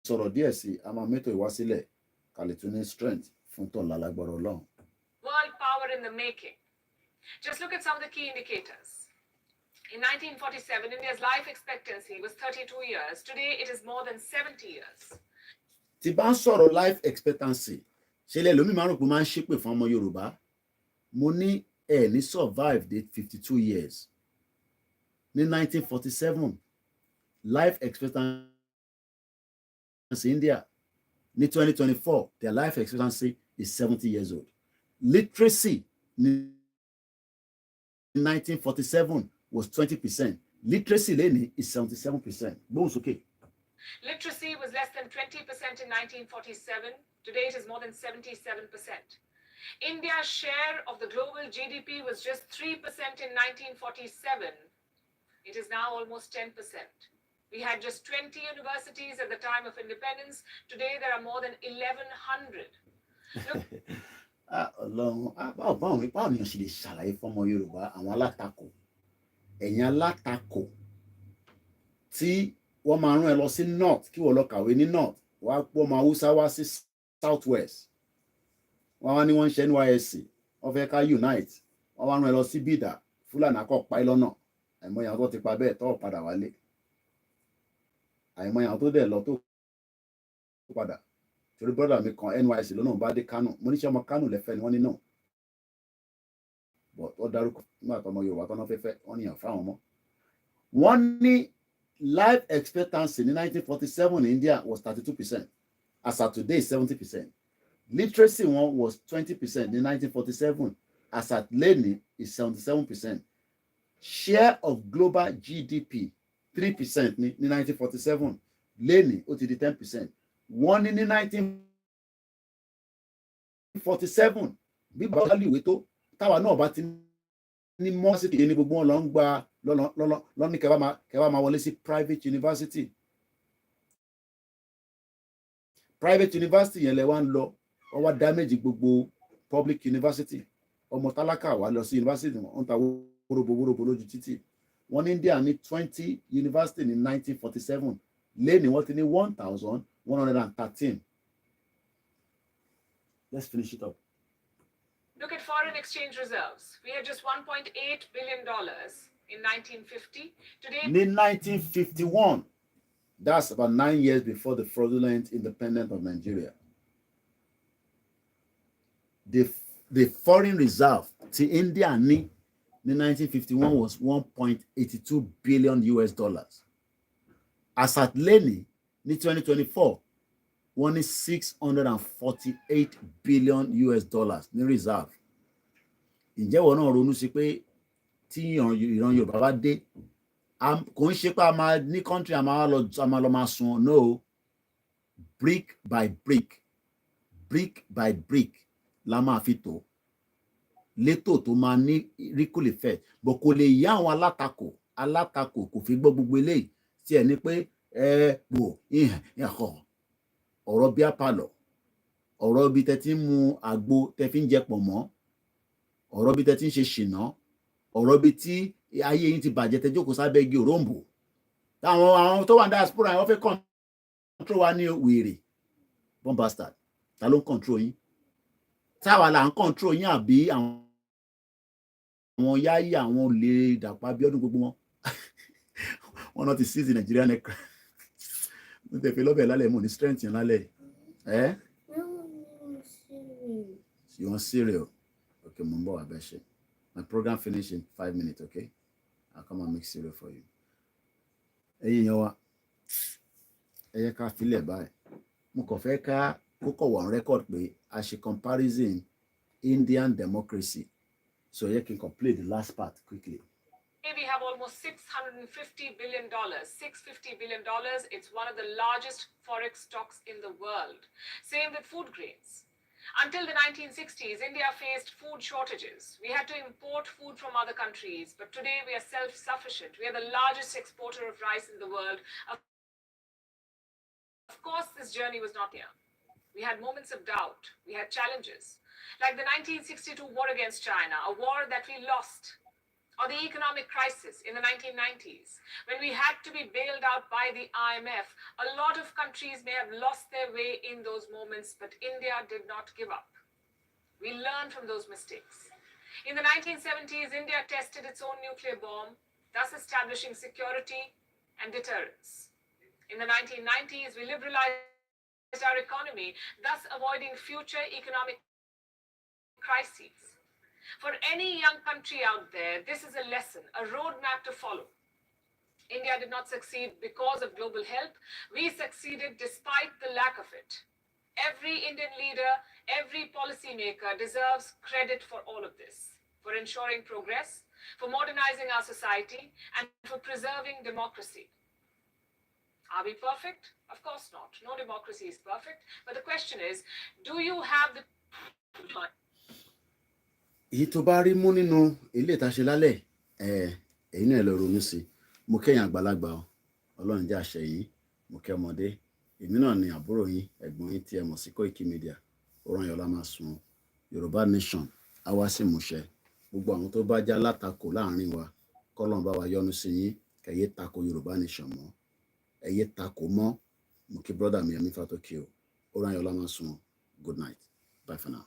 sọ̀rọ̀ díẹ̀ sí a máa mẹ́tò ìwásílẹ̀ kàlẹ́ tún ní strength fún tọ̀la lágbára Ọlọ́run. World power in the making. Just look at some of the key indicators. In 1947, India's life expectancy was 32 years. Today, it is more than 70 years. Tí bá ń sọ̀rọ̀ life expectancy, ṣe lẹ́ lómi máa ń rò pé máa ń ṣépè fún ọmọ Yorùbá. Mo ní ẹ̀ ní survive dé 52 years. Ní 1947, life expectancy India. Ní 2024, their life expectancy is 70 years old. Literacy in 1947 was 20%. Literacy lẹ́ni is 77%. Gbóhùn sókè. Literacy was less than 20% in 1947. Today, it is more than 77%. India's share of the global GDP was just 3% in 1947. It is now almost 10%. We had just 20 universities at the time of independence. Today, there are more than 1,100. Ọlọ́run, báwo ni èèyàn ṣe lè ṣàlàyé fún ọmọ Yorùbá àwọn alátakò? Ẹ̀yin alátakò tí wọ́n máa rán ẹ lọ sí north kí wọ́n lọ kàwé ní north, wàá pọ̀ ọmọ Haúsá wá sí south west. Wọ́n wá ní wọ́n ń ṣe NYSC, wọ́n fẹ́ ká unite, wọ́n wá rán ẹ lọ sí Bìdà, Fúlàní akọ̀ pa ẹ́ lọ́nà. Àìmọye àwọn tó ti pa bẹ́ẹ̀ tó padà wálé. Àìmọye àwọn tó dẹ̀ lọ tó padà. Torí brother mi kan NYSC lọ́nà bá dé Kánò. Mo ní ṣe ọmọ Kánò lẹ́fẹ̀ẹ́ ni wọ́n ní náà. But ó dárúkọ nígbà tó ọmọ Yorùbá tó náà fẹ́fẹ́ wọ́n níyàn fáwọn ọmọ. Wọ́n ní life expectancy in 1947 in India was 32%. As at today, 70%. Literacy one was 20% in 1947. As at lately, is 77%. Share of global GDP 3% in 1947. Lately, ó ti di 10%. One in 1947. Bí bàbá lè wé tó táwa náà bá ti ní mọ́sítì yẹn ní gbogbo wọn lọ ń gba lọ ní kẹwàá máa wọlé sí private university. Private university yẹn lẹ wá ń lọ wọ́n wá damage gbogbo public university. Ọmọ tálákà wá lọ sí university wọn ń ta wóróbo lójú títì. Wọ́n ní India ní 20 university ní 1947. Lẹ́ni wọ́n ti ní 1,113. Let's finish it up. Look at foreign exchange reserves. We had just $1.8 billion in 1950. Today, In 1951, that's about 9 years before the fraudulent independence of Nigeria. The foreign reserve to India in 1951 was 1.82 billion US dollars. As at Lenny, in 2024, one is 648 billion US dollars in reserve. Ǹjẹ́ wọn náà ronú sí pé tí ìran Yorùbá bá dé, kò ń ṣe pé a máa ní country a máa lọ máa sun, no. Brick by brick la máa fi tò. Létò tó máa ní ripple effect. Bọ̀ kò lè yá àwọn alátakò kò fi gbọ́ gbogbo eléyìí tí ẹ ní pé ọ̀rọ̀ bí apalọ̀, ọ̀rọ̀ bí tẹ́ ti ń mu àgbo tẹ́ fi ń jẹ pọ̀nmọ́, ọ̀rọ̀ bí tẹ́ ti ń ṣe ṣìnà, ọ̀rọ̀ bí tí ayé yín ti bàjẹ́ tẹ́ jókòó sábẹ́ igi òróǹbó. Táwọn tó wà ní diaspora wọ́n fẹ́ control wa ní wèrè, bomb bastard. ta ló ń control yín táwa là ń control yín àbí àwọn yáyí àwọn olè Dàpọ̀ Abíọ́dún gbogbo wọn wọn náà ti seize Nigeria neck mo tẹ̀ fẹ́ lọ́bẹ̀ lálẹ́ mo ní strength yẹn lálẹ́ you want cereal okay mo ń bọ̀ wá bẹ́ẹ̀ ṣe my program finish in 5 minutes okay I'll come and make cereal for you ẹ̀yin yẹn wa ẹ yẹ ká filẹ̀ báyìí mo kàn fẹ́ ká kókò wà on record pé a ṣe comparison Indian democracy so yẹ kí n complete the last part quickly. We have almost $650 billion. $650 billion. It's one of the largest forex stocks in the world. Same with food grains. Until the 1960s, India faced food shortages. We had to import food from other countries, but today we are self-sufficient. We are the largest exporter of rice in the world. Of course, this journey was not near. We had moments of doubt. We had challenges, like the 1962 war against China, a war that we lost. Or the economic crisis in the 1990s, when we had to be bailed out by the IMF. A lot of countries may have lost their way in those moments, but India did not give up. We learned from those mistakes. In the 1970s, India tested its own nuclear bomb, thus establishing security and deterrence. In the 1990s, we liberalized our economy, thus avoiding future economic crises. For any young country out there, this is a lesson, a roadmap to follow. India did not succeed because of global help. We succeeded despite the lack of it. Every Indian leader, every policymaker deserves credit for all of this, for ensuring progress, for modernizing our society, and for preserving democracy. Are we perfect? Of course not. No democracy is perfect. But the question is, do you have the time? Èyí tó bá rí mú nínú ilé ìtaṣe lálẹ́ èyí náà lọ ronú sí mo kẹ́yìn àgbàlagbà Ọlọ́run jẹ́ àṣẹ yìí mo kẹ́ ọmọdé èmi náà ni àbúrò yín ẹ̀gbọ́n yín tí ẹ mọ̀ sí Koiki Media Oranyọlá máa sun Yorùbá Nation á wá sí ìmúṣẹ gbogbo àwọn tó bá já látakò láàrin wa k'Ọlọ́run bá wa yọ́nú sí yín kẹ́yẹ tako Yorùbá Nation mọ́ ẹ̀yẹ tako mọ́ mo kí brọ́dà mi ẹ̀mí Fátókè o Oranyọlá máa sun good night bye for now.